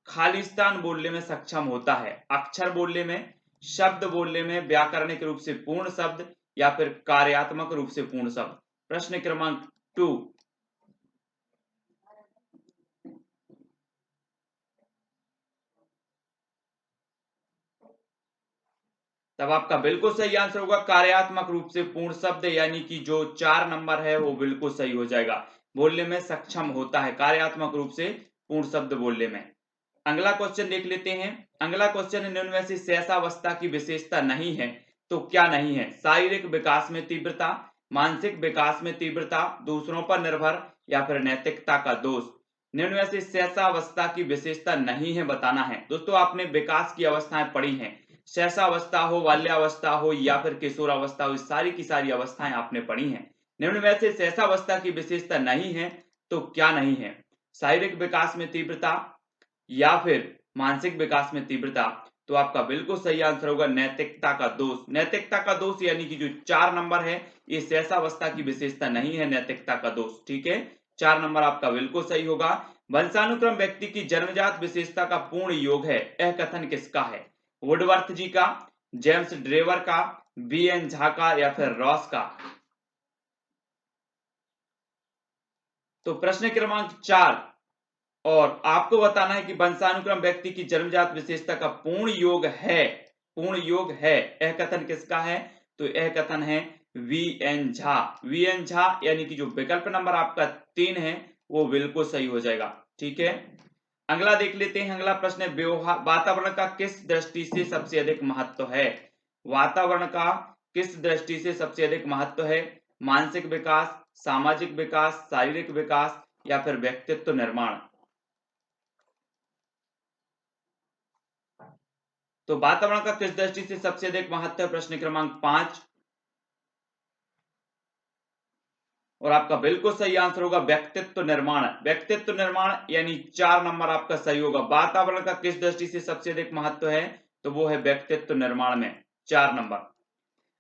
खालिस्तान बोलने में सक्षम होता है? अक्षर बोलने में, शब्द बोलने में, व्याकरणिक रूप से पूर्ण शब्द या फिर कार्यात्मक रूप से पूर्ण शब्द। प्रश्न क्रमांक 2। तब आपका बिल्कुल सही आंसर होगा कार्यात्मक रूप से पूर्ण शब्द, यानी कि जो 4 नंबर है वो बिल्कुल सही हो जाएगा। बोलने में सक्षम होता है कार्यात्मक रूप से पूर्ण शब्द बोलने में। अगला क्वेश्चन देख लेते हैं। अगला क्वेश्चन है, निम्न में से शैशवावस्था की विशेषता नहीं है तो क्या नहीं है? शारीरिक विकास में तीव्रता, मानसिक विकास में तीव्रता, दूसरों पर निर्भर या फिर नैतिकता का दोष। निम्न में से शैशवावस्था की विशेषता नहीं है बताना है। दोस्तों आपने विकास की अवस्थाएं पढ़ी हैं, शैशवावस्था हो, बाल्यावस्था हो या फिर किशोरावस्था हो, सारी की सारी अवस्थाएं आपने पढ़ी हैं। निम्न में से शैशवावस्था की विशेषता नहीं है तो क्या नहीं है? शारीरिक विकास में तीव्रता या फिर मानसिक विकास में तीव्रता। तो आपका बिल्कुल सही आंसर होगा नैतिकता का दोष। नैतिकता का दोष यानी कि जो 4 नंबर है ये शैशवावस्था की विशेषता नहीं है, नैतिकता का दोष। ठीक है, 4 नंबर आपका बिल्कुल सही होगा। वंशानुक्रम व्यक्ति की जन्मजात विशेषता का पूर्ण योग है, यह कथन किसका है? वुडवर्थ जी का, जेम्स ड्रेवर का, बी.एन. झा का या फिर रॉस का। तो प्रश्न क्रमांक 4 और आपको बताना है कि वंशानुक्रम व्यक्ति की जन्मजात विशेषता का पूर्ण योग है, पूर्ण योग है, यह कथन किसका है? तो यह कथन है वी.एन. झा। वी.एन. झा यानी कि जो विकल्प नंबर आपका 3 है वो बिल्कुल सही हो जाएगा। ठीक है, अगला देख लेते हैं। अगला प्रश्न है, वातावरण का किस दृष्टि से सबसे अधिक महत्व है? वातावरण का किस दृष्टि से सबसे अधिक महत्व है? मानसिक विकास, सामाजिक विकास, शारीरिक विकास या फिर व्यक्तित्व निर्माण। तो वातावरण का किस दृष्टि से सबसे अधिक महत्व है? प्रश्न क्रमांक 5 और आपका बिल्कुल सही आंसर होगा व्यक्तित्व निर्माण। व्यक्तित्व निर्माण यानी 4 नंबर आपका सही होगा। वातावरण का किस दृष्टि से सबसे अधिक महत्व है, तो वो है व्यक्तित्व निर्माण में 4 नंबर।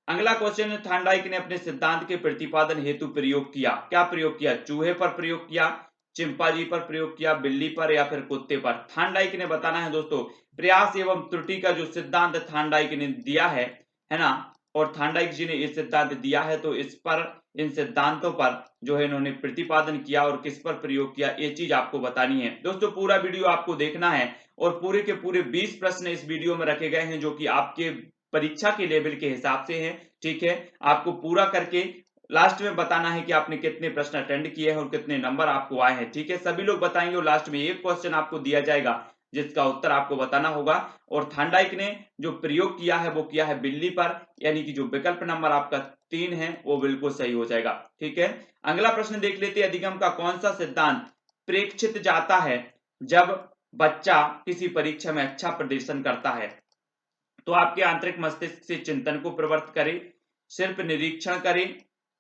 अगला क्वेश्चन है, थार्नडाइक ने अपने सिद्धांत के प्रतिपादन हेतु प्रयोग किया। क्या प्रयोग किया? चूहे पर प्रयोग किया, चिंपांजी पर प्रयोग किया, बिल्ली पर या फिर कुत्ते पर? थार्नडाइक ने बताना है दोस्तों, प्रयास एवं त्रुटि का जो सिद्धांत थार्नडाइक ने दिया है ना, और थार्नडाइक जी ने ये सिद्धांत दिया है, तो इस पर, इन सिद्धांतों पर जो है इन्होंने प्रतिपादन किया और किस पर प्रयोग किया, ये चीज आपको बतानी है दोस्तों। पूरा वीडियो आपको देखना है और पूरे के पूरे 20 प्रश्न इस वीडियो में रखे गए हैं जो कि आपके परीक्षा के लेवल के हिसाब से हैं। ठीक है, आपको पूरा करके लास्ट में बताना है कि आपने कितने प्रश्न अटेंड किए हैं और कितने नंबर आपको आए हैं। ठीक है, सभी लोग बताएंगे और लास्ट में एक क्वेश्चन आपको दिया जाएगा जिसका उत्तर आपको बताना होगा। और थार्नडाइक ने जो प्रयोग किया है वो किया है बिल्ली पर, यानी कि जो विकल्प नंबर आपका 3 है वो बिल्कुल सही हो जाएगा। ठीक है, अगला प्रश्न देख लेते हैं, अधिगम का कौन सा सिद्धांत प्रेक्षित जाता है जब बच्चा किसी परीक्षा में अच्छा प्रदर्शन करता है? तो आपके आंतरिक मस्तिष्क से चिंतन को प्रवृत्त करे, सिर्फ निरीक्षण करे,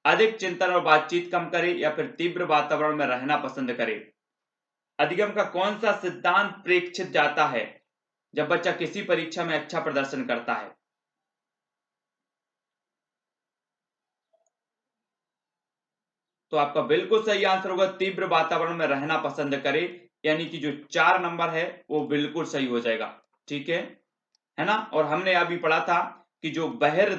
अधिक चिंतन और बातचीत कम करे, या फिर तीव्र वातावरण में रहना पसंद करे? अधिगम का कौन सा सिद्धांत प्रेक्षित जाता है जब बच्चा किसी परीक्षा में अच्छा प्रदर्शन करता है? तो आपका बिल्कुल सही आंसर होगा तीव्र वातावरण में रहना पसंद करे, यानी कि जो 4 नंबर है वो बिल्कुल सही हो जाएगा। ठीक है ना? और हमने अभी पढ़ा था कि जो बहिर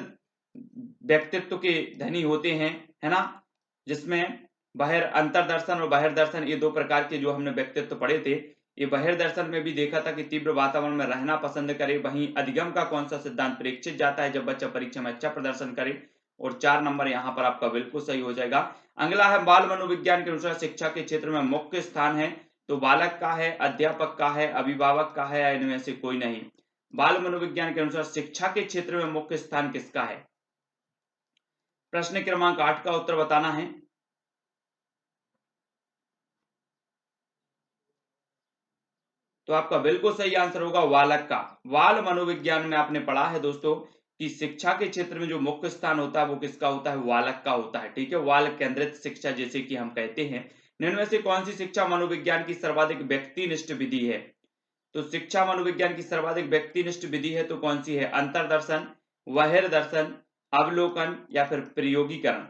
व्यक्तित्व के धनी होते हैं, है ना, जिसमें बहिर अंतर्दर्शन और बहिर्दर्शन, ये 2 प्रकार के जो हमने व्यक्तित्व पढ़े थे। ये बहिर्दर्शन में भी देखा था कि तीव्र वातावरण में रहना पसंद करे। वहीं अधिगम का कौन सा सिद्धांत परीक्षित जाता है जब बच्चा परीक्षा में अच्छा प्रदर्शन करे, और 4 नंबर यहाँ पर आपका बिल्कुल सही हो जाएगा। अगला है, बाल मनोविज्ञान के अनुसार शिक्षा के क्षेत्र में मुख्य स्थान है, तो बालक का है, अध्यापक का है, अभिभावक का है, या इनमें से कोई नहीं? बाल मनोविज्ञान के अनुसार शिक्षा के क्षेत्र में मुख्य स्थान किसका है? प्रश्न क्रमांक 8 का उत्तर बताना है। तो आपका बिल्कुल सही आंसर होगा बालक का। बाल मनोविज्ञान में आपने पढ़ा है दोस्तों कि शिक्षा के क्षेत्र में जो मुख्य स्थान होता है वो किसका होता है? बालक का होता है। ठीक है, बाल केंद्रित शिक्षा जिसे कि हम कहते हैं। निम्न में से कौन सी शिक्षा मनोविज्ञान की सर्वाधिक व्यक्तिनिष्ठ विधि है? तो शिक्षा मनोविज्ञान की सर्वाधिक व्यक्तिनिष्ठ विधि है तो कौन सी है? अंतर्दर्शन, बहिर्दर्शन, अवलोकन, या फिर प्रयोगीकरण?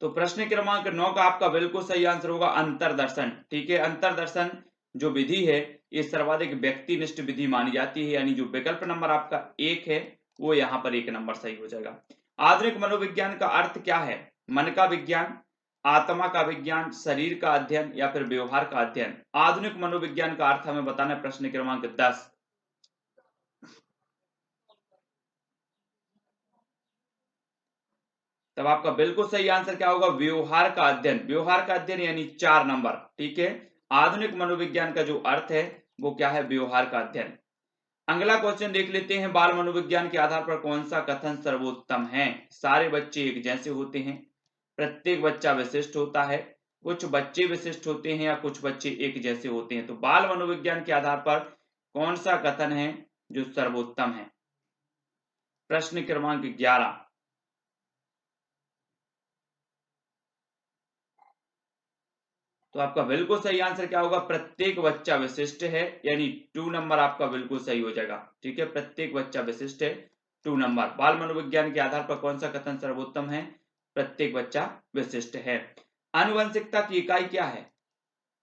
तो प्रश्न क्रमांक 9 का आपका बिल्कुल सही आंसर होगा अंतर्दर्शन। ठीक है, अंतर्दर्शन जो विधि है ये सर्वाधिक व्यक्तिनिष्ठ विधि मानी जाती है, यानी जो विकल्प नंबर आपका 1 है वो यहाँ पर 1 नंबर सही हो जाएगा। आधुनिक मनोविज्ञान का अर्थ क्या है? मन का विज्ञान, आत्मा का विज्ञान, शरीर का अध्ययन, या फिर व्यवहार का अध्ययन? आधुनिक मनोविज्ञान का अर्थ हमें बताना है। प्रश्न क्रमांक 10। तब आपका बिल्कुल सही आंसर क्या होगा? व्यवहार का अध्ययन। व्यवहार का अध्ययन यानी 4 नंबर। ठीक है, आधुनिक मनोविज्ञान का जो अर्थ है वो क्या है? व्यवहार का अध्ययन। अगला क्वेश्चन देख लेते हैं, बाल मनोविज्ञान के आधार पर कौन सा कथन सर्वोत्तम है? सारे बच्चे एक जैसे होते हैं, प्रत्येक बच्चा विशिष्ट होता है, कुछ बच्चे विशिष्ट होते हैं, या कुछ बच्चे एक जैसे होते हैं? तो बाल मनोविज्ञान के आधार पर कौन सा कथन है जो सर्वोत्तम है? प्रश्न क्रमांक 11। तो आपका बिल्कुल सही आंसर क्या होगा? प्रत्येक बच्चा विशिष्ट है, यानी 2 नंबर आपका बिल्कुल सही हो जाएगा। ठीक है, प्रत्येक बच्चा विशिष्ट है, 2 नंबर। बाल मनोविज्ञान के आधार पर कौन सा कथन सर्वोत्तम है? प्रत्येक बच्चा विशिष्ट है। आनुवंशिकता की इकाई क्या है?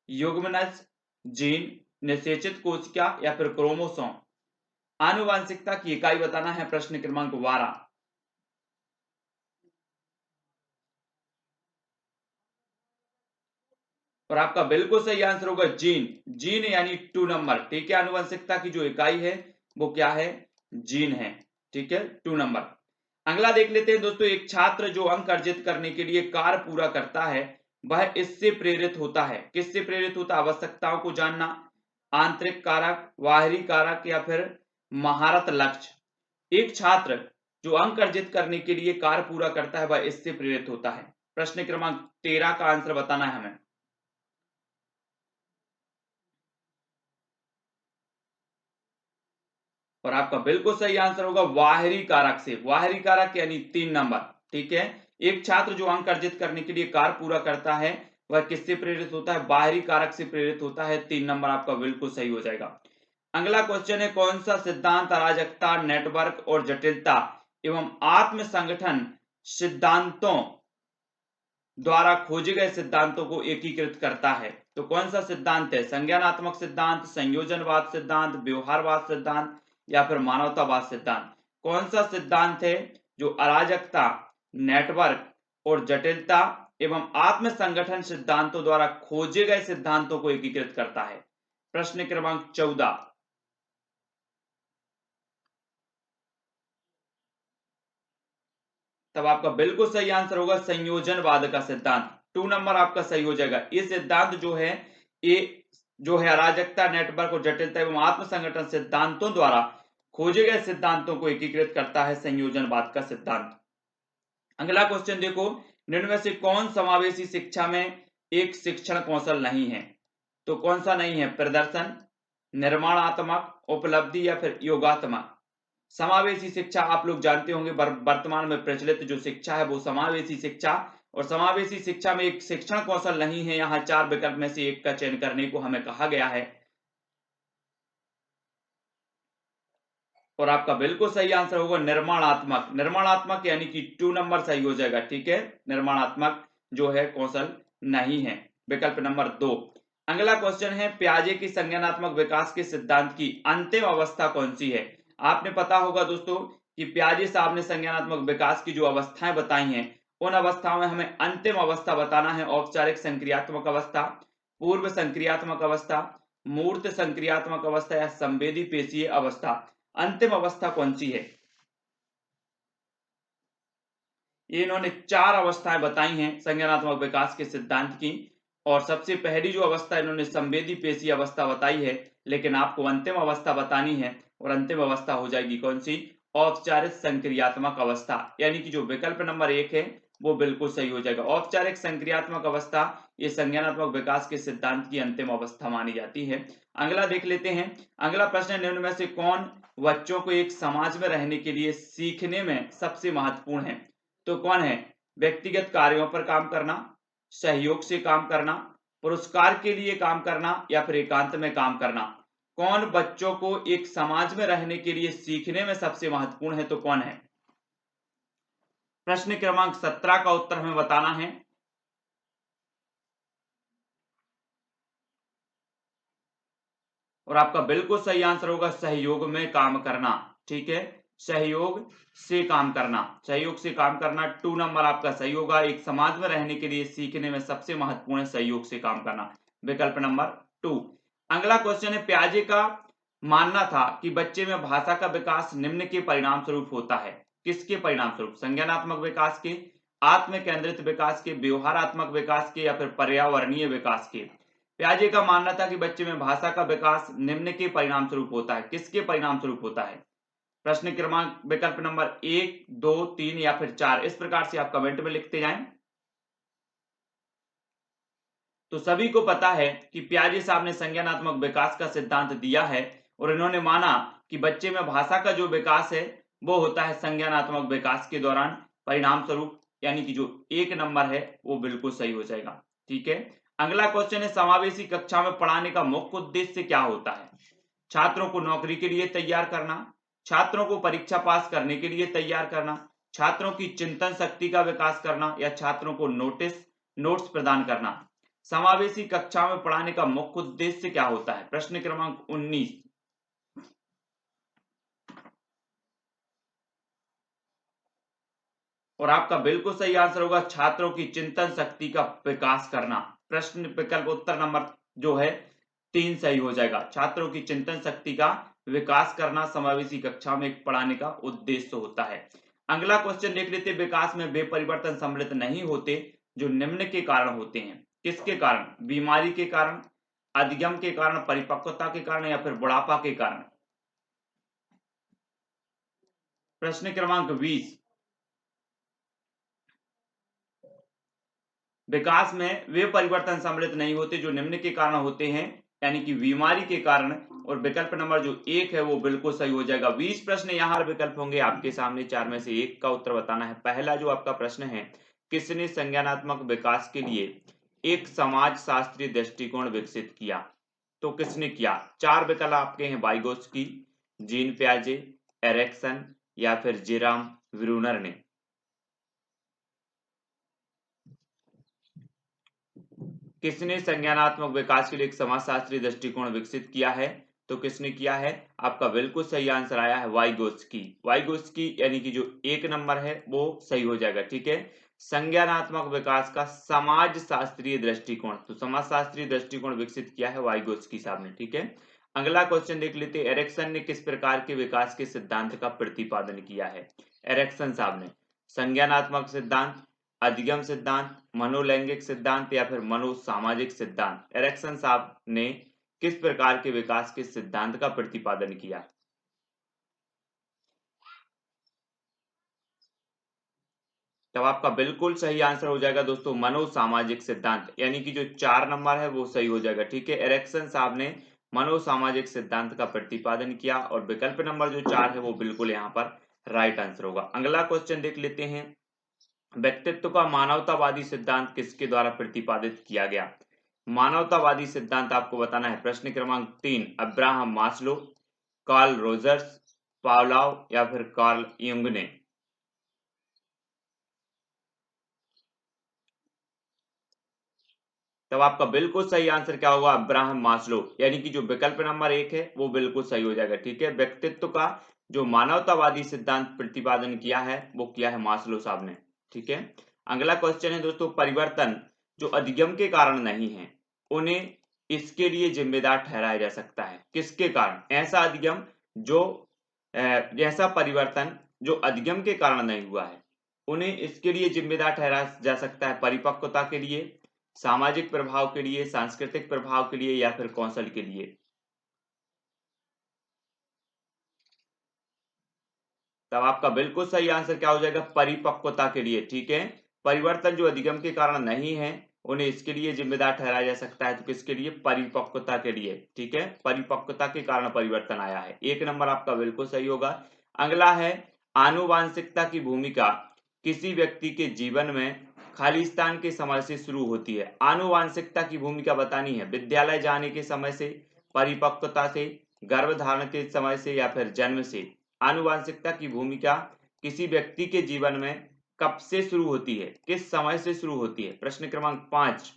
युग्मनज, जीन, निषेचित कोशिका, या फिर क्रोमोसोम? आनुवंशिकता की इकाई बताना है। प्रश्न क्रमांक 12। और आपका बिल्कुल सही आंसर होगा जीन। जीन यानी 2 नंबर। ठीक है, आनुवंशिकता की जो इकाई है वो क्या है? जीन है। ठीक है, 2 नंबर। अगला देख लेते हैं दोस्तों, एक छात्र जो अंक अर्जित करने के लिए कार्य पूरा करता है वह इससे प्रेरित होता है। किससे प्रेरित होता है? आवश्यकताओं को जानना, आंतरिक कारक, बाहरी कारक, या फिर महारत लक्ष्य? एक छात्र जो अंक अर्जित करने के लिए कार्य पूरा करता है वह इससे प्रेरित होता है। प्रश्न क्रमांक 13 का आंसर बताना है हमें। और आपका बिल्कुल सही आंसर होगा बाहरी कारक से। बाहरी कारक यानी 3 नंबर। ठीक है, एक छात्र जो अंक अर्जित करने के लिए कार्य पूरा करता है वह किससे प्रेरित होता है? बाहरी कारक से प्रेरित होता है। 3 नंबर आपका बिल्कुल सही हो जाएगा। अगला क्वेश्चन है, कौन सा सिद्धांत अराजकता, नेटवर्क और जटिलता एवं आत्म संगठन सिद्धांतों द्वारा खोजे गए सिद्धांतों को एकीकृत करता है? तो कौन सा सिद्धांत है? संज्ञानात्मक सिद्धांत, संयोजनवाद सिद्धांत, व्यवहारवाद सिद्धांत या फिर मानवतावाद सिद्धांत? कौन सा सिद्धांत है जो अराजकता, नेटवर्क और जटिलता एवं आत्म संगठन सिद्धांतों द्वारा खोजे गए सिद्धांतों को एकीकृत करता है? प्रश्न क्रमांक 14। तब आपका बिल्कुल सही आंसर होगा संयोजनवाद का सिद्धांत। 2 नंबर आपका सही हो जाएगा। ये सिद्धांत जो है, ये जो है अराजकता, नेटवर्क और जटिलता एवं आत्म संगठन सिद्धांतों द्वारा खोजे गए सिद्धांतों को एकीकृत करता है, संयोजनवाद का सिद्धांत। अगला क्वेश्चन देखो, निम्न में से कौन समावेशी शिक्षा में एक शिक्षण कौशल नहीं है? तो कौन सा नहीं है? प्रदर्शन, निर्माणात्मक, उपलब्धि या फिर योगात्मक? समावेशी शिक्षा आप लोग जानते होंगे, वर्तमान में प्रचलित जो शिक्षा है वो समावेशी शिक्षा, और समावेशी शिक्षा में एक शिक्षण कौशल नहीं है। यहाँ 4 विकल्प में से एक का चयन करने को हमें कहा गया है। और आपका बिल्कुल सही आंसर होगा निर्माणात्मक। निर्माणात्मक यानी कि 2 नंबर सही हो जाएगा। ठीक है, निर्माणात्मक जो है कौशल नहीं है, विकल्प नंबर 2। अगला क्वेश्चन है, पियाजे की संज्ञानात्मक विकास के सिद्धांत की अंतिम अवस्था कौन सी है? आपने पता होगा दोस्तों कि पियाजे साहब ने संज्ञानात्मक विकास की जो अवस्थाएं बताई हैं, उन अवस्थाओं में हमें अंतिम अवस्था बताना है। औपचारिक संक्रियात्मक अवस्था, पूर्व संक्रियात्मक अवस्था, मूर्त संक्रियात्मक अवस्था या संवेदी पेशीय अवस्था? अंतिम अवस्था कौन सी है? ये इन्होंने 4 अवस्थाएं बताई हैं संज्ञानात्मक विकास के सिद्धांत की, और सबसे पहली जो अवस्था इन्होंने संवेदी पेशी अवस्था बताई है, लेकिन आपको अंतिम अवस्था बतानी है, और अंतिम अवस्था हो जाएगी कौन सी? औपचारिक संक्रियात्मक अवस्था। यानी कि जो विकल्प नंबर 1 है वो बिल्कुल सही हो जाएगा। औपचारिक संक्रियात्मक अवस्था ये संज्ञानात्मक विकास के सिद्धांत की अंतिम अवस्था मानी जाती है। अगला देख लेते हैं। अगला प्रश्न, निम्न में से कौन बच्चों को एक समाज में रहने के लिए सीखने में सबसे महत्वपूर्ण है? तो कौन है? व्यक्तिगत कार्यों पर काम करना, सहयोग से काम करना, पुरस्कार के लिए काम करना या फिर एकांत में काम करना? कौन बच्चों को एक समाज में रहने के लिए सीखने में सबसे महत्वपूर्ण है? तो कौन है? प्रश्न क्रमांक 17 का उत्तर हमें बताना है। और आपका बिल्कुल सही आंसर होगा सहयोग में काम करना। ठीक है, सहयोग से काम करना, सहयोग से काम करना 2 नंबर आपका सही होगा। एक समाज में रहने के लिए सीखने में सबसे महत्वपूर्ण है सहयोग से काम करना, विकल्प नंबर 2। अगला क्वेश्चन है, पियाजे का मानना था कि बच्चे में भाषा का विकास निम्न के परिणाम स्वरूप होता है। किसके परिणाम स्वरूप? संज्ञानात्मक विकास के, आत्म केंद्रित विकास के, व्यवहारात्मक विकास के या फिर पर्यावरणीय विकास के? पियाजे का मानना था कि बच्चे में भाषा का विकास निम्न के परिणाम स्वरूप होता है। किसके परिणाम स्वरूप होता है? प्रश्न क्रमांक विकल्प नंबर 1, 2, 3 या फिर 4, इस प्रकार से आप कमेंट में लिखते जाएं। तो सभी को पता है कि पियाजे साहब ने संज्ञानात्मक विकास का सिद्धांत दिया है, और इन्होंने माना कि बच्चे में भाषा का जो विकास है वो होता है संज्ञानात्मक विकास के दौरान परिणाम स्वरूप, यानी कि जो 1 नंबर है वो बिल्कुल सही हो जाएगा। ठीक है, अगला क्वेश्चन है, समावेशी कक्षा में पढ़ाने का मुख्य उद्देश्य क्या होता है? छात्रों को नौकरी के लिए तैयार करना, छात्रों को परीक्षा पास करने के लिए तैयार करना, छात्रों की चिंतन शक्ति का विकास करना या छात्रों को नोट्स प्रदान करना? समावेशी कक्षा में पढ़ाने का मुख्य उद्देश्य क्या होता है? प्रश्न क्रमांक 19। और आपका बिल्कुल सही आंसर होगा छात्रों की चिंतन शक्ति का विकास करना। प्रश्न विकल्प उत्तर नंबर जो है 3 सही हो जाएगा। छात्रों की चिंतन शक्ति का विकास करना समावेशी कक्षा में पढ़ाने का उद्देश्य होता है। अगला क्वेश्चन देख लेते, विकास में वे परिवर्तन सम्मिलित नहीं होते जो निम्न के कारण होते हैं। किसके कारण? बीमारी के कारण, अधिगम के कारण, परिपक्वता के कारण या फिर बुढ़ापा के कारण? प्रश्न क्रमांक 20, विकास में वे परिवर्तन सम्मिलित नहीं होते जो निम्न के कारण होते हैं। यानी कि बीमारी के कारण, और विकल्प नंबर जो 1 है वो बिल्कुल सही हो जाएगा। 20 प्रश्न यहाँ विकल्प होंगे आपके सामने, 4 में से 1 का उत्तर बताना है। पहला जो आपका प्रश्न है, किसने संज्ञानात्मक विकास के लिए एक समाज शास्त्रीय दृष्टिकोण विकसित किया? तो किसने किया? 4 विकल्प आपके हैं, वाइगोत्स्की, जीन पियाजे, एरिक्सन या फिर जेराम ब्रूनर ने। किसने संज्ञानात्मक विकास के लिए एक समाजशास्त्रीय दृष्टिकोण विकसित किया है? तो किसने किया है? आपका बिल्कुल सही आंसर आया है वाइगोत्स्की। वाइगोत्स्की यानी कि जो 1 नंबर है वो सही हो जाएगा, ठीक है। संज्ञानात्मक विकास का समाज शास्त्रीय दृष्टिकोण, तो समाज शास्त्रीय दृष्टिकोण विकसित किया है वाइगोत्स्की साहब ने, ठीक है। अगला क्वेश्चन देख लेते हैं, एरिक्सन ने किस प्रकार के विकास के सिद्धांत का प्रतिपादन किया है? एरिक्सन साहब ने संज्ञानात्मक सिद्धांत, अधिगम सिद्धांत, मनोलैंगिक सिद्धांत या फिर मनोसामाजिक सिद्धांत। एरिक्सन साहब ने किस प्रकार के विकास के सिद्धांत का प्रतिपादन किया? तब आपका बिल्कुल सही आंसर हो जाएगा दोस्तों मनोसामाजिक सिद्धांत, यानी कि जो 4 नंबर है वो सही हो जाएगा, ठीक है। एरिक्सन साहब ने मनोसामाजिक सिद्धांत का प्रतिपादन किया और विकल्प नंबर जो 4 है वो बिल्कुल यहाँ पर राइट आंसर होगा। अगला क्वेश्चन देख लेते हैं, व्यक्तित्व का मानवतावादी सिद्धांत किसके द्वारा प्रतिपादित किया गया? मानवतावादी सिद्धांत आपको बताना है। प्रश्न क्रमांक 3, Abraham Maslow, Carl Rogers, Pavlov या फिर कार्ल युंग ने। तब आपका बिल्कुल सही आंसर क्या होगा? अब्राहम मास्लो, यानी कि जो विकल्प नंबर 1 है वो बिल्कुल सही हो जाएगा, ठीक है। व्यक्तित्व का जो मानवतावादी सिद्धांत प्रतिपादन किया है वो किया है मास्लो साहब ने, ठीक है। अगला क्वेश्चन है दोस्तों, परिवर्तन जो अधिगम के कारण नहीं है उन्हें इसके लिए जिम्मेदार ठहराया जा सकता है? किसके कारण? ऐसा अधिगम जो ऐसा परिवर्तन जो अधिगम के कारण नहीं हुआ है उन्हें इसके लिए जिम्मेदार ठहराया जा सकता है? परिपक्वता के लिए, सामाजिक प्रभाव के लिए, सांस्कृतिक प्रभाव के लिए या फिर कौशल के लिए? तब आपका बिल्कुल सही आंसर क्या हो जाएगा? परिपक्वता के लिए, ठीक है। परिवर्तन जो अधिगम के कारण नहीं है उन्हें इसके लिए जिम्मेदार ठहराया जा सकता है, तो किसके लिए? परिपक्वता के लिए, ठीक है। परिपक्वता के कारण परिवर्तन आया है, 1 नंबर आपका बिल्कुल सही होगा। अगला है, आनुवांशिकता की भूमिका किसी व्यक्ति के जीवन में खालिस्तान के समय से शुरू होती है। आनुवांशिकता की भूमिका बतानी है, विद्यालय जाने के समय से, परिपक्वता से, गर्भधारण के समय से या फिर जन्म से। आनुवांशिकता की भूमिका किसी व्यक्ति के जीवन में कब से शुरू होती है, किस समय से शुरू होती है? प्रश्न क्रमांक 5।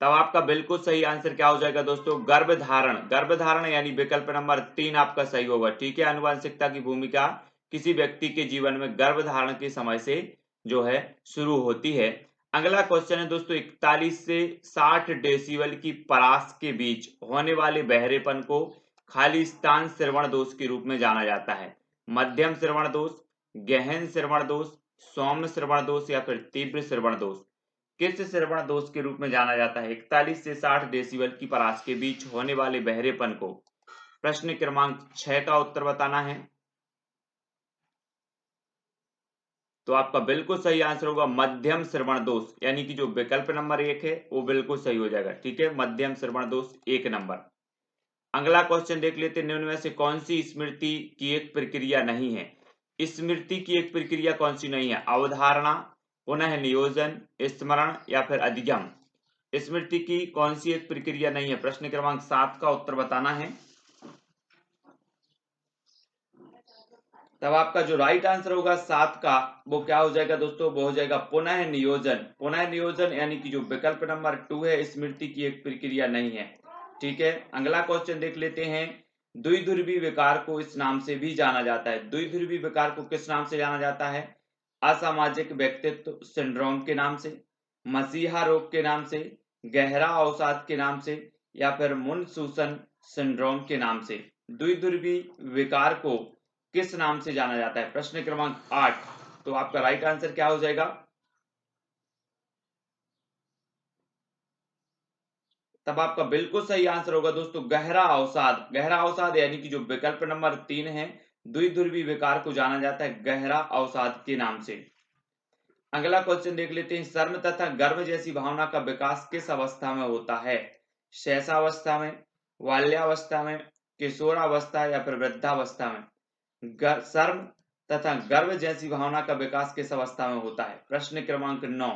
तब आपका बिल्कुल सही आंसर क्या हो जाएगा दोस्तों? गर्भधारण। गर्भधारण यानी विकल्प नंबर 3 आपका सही होगा, ठीक है। आनुवांशिकता की भूमिका किसी व्यक्ति के जीवन में गर्भधारण के समय से जो है शुरू होती है। अगला क्वेश्चन है दोस्तों, 41 से 60 डेसिबल की परास के बीच होने वाले बहरेपन को खालिस्तान श्रवण दोष के रूप में जाना जाता है। मध्यम श्रवण दोष, गहन श्रवण दोष, सौम्य श्रवण दोष या फिर तीव्र श्रवण दोष। किस श्रवण दोष के रूप में जाना जाता है 41 से 60 डेसिबल की परास के बीच होने वाले बहरेपन को? प्रश्न क्रमांक 6 का उत्तर बताना है। तो आपका बिल्कुल सही आंसर होगा मध्यम श्रवण दोष, यानी कि जो विकल्प नंबर 1 है वो बिल्कुल सही हो जाएगा, ठीक है। मध्यम श्रवण दोष 1 नंबर। अगला क्वेश्चन देख लेते हैं, निम्न में से कौन सी स्मृति की एक प्रक्रिया नहीं है? स्मृति की एक प्रक्रिया कौन सी नहीं है? अवधारणा, पुनः नियोजन, स्मरण या फिर अधिगम। स्मृति की कौन सी एक प्रक्रिया नहीं है? प्रश्न क्रमांक 7 का उत्तर बताना है। तब आपका जो राइट आंसर होगा 7 का वो क्या हो जाएगा दोस्तों? वो हो जाएगा पुनः नियोजन। पुनः नियोजन यानी कि जो विकल्प नंबर 2 है, स्मृति की एक प्रक्रिया नहीं है, ठीक है। अगला क्वेश्चन देख लेते हैं, द्विध्रुवी विकार को इस नाम से भी जाना जाता है। द्विध्रुवी विकार को किस नाम से जाना जाता है? असामाजिक व्यक्तित्व सिंड्रोम के नाम से, मसीहा रोग के नाम से, गहरा अवसाद के नाम से या फिर मुनसूसन सिंड्रोम के नाम से। द्विध्रुवी विकार को किस नाम से जाना जाता है? प्रश्न क्रमांक 8। तो आपका राइट आंसर क्या हो जाएगा? तब आपका बिल्कुल सही आंसर होगा दोस्तों गहरा अवसाद। गहरा अवसाद यानी कि जो विकल्प नंबर 3 है, द्विध्रुवी विकार को जाना जाता है गहरा अवसाद के नाम से। अगला क्वेश्चन देख लेते हैं, शर्म तथा गर्व जैसी भावना का विकास किस अवस्था में होता है? शैशवावस्था में, बाल्यावस्था में, किशोरावस्था या फिर वृद्धावस्था में? शर्म तथा गर्व जैसी भावना का विकास किस अवस्था में होता है? प्रश्न क्रमांक 9।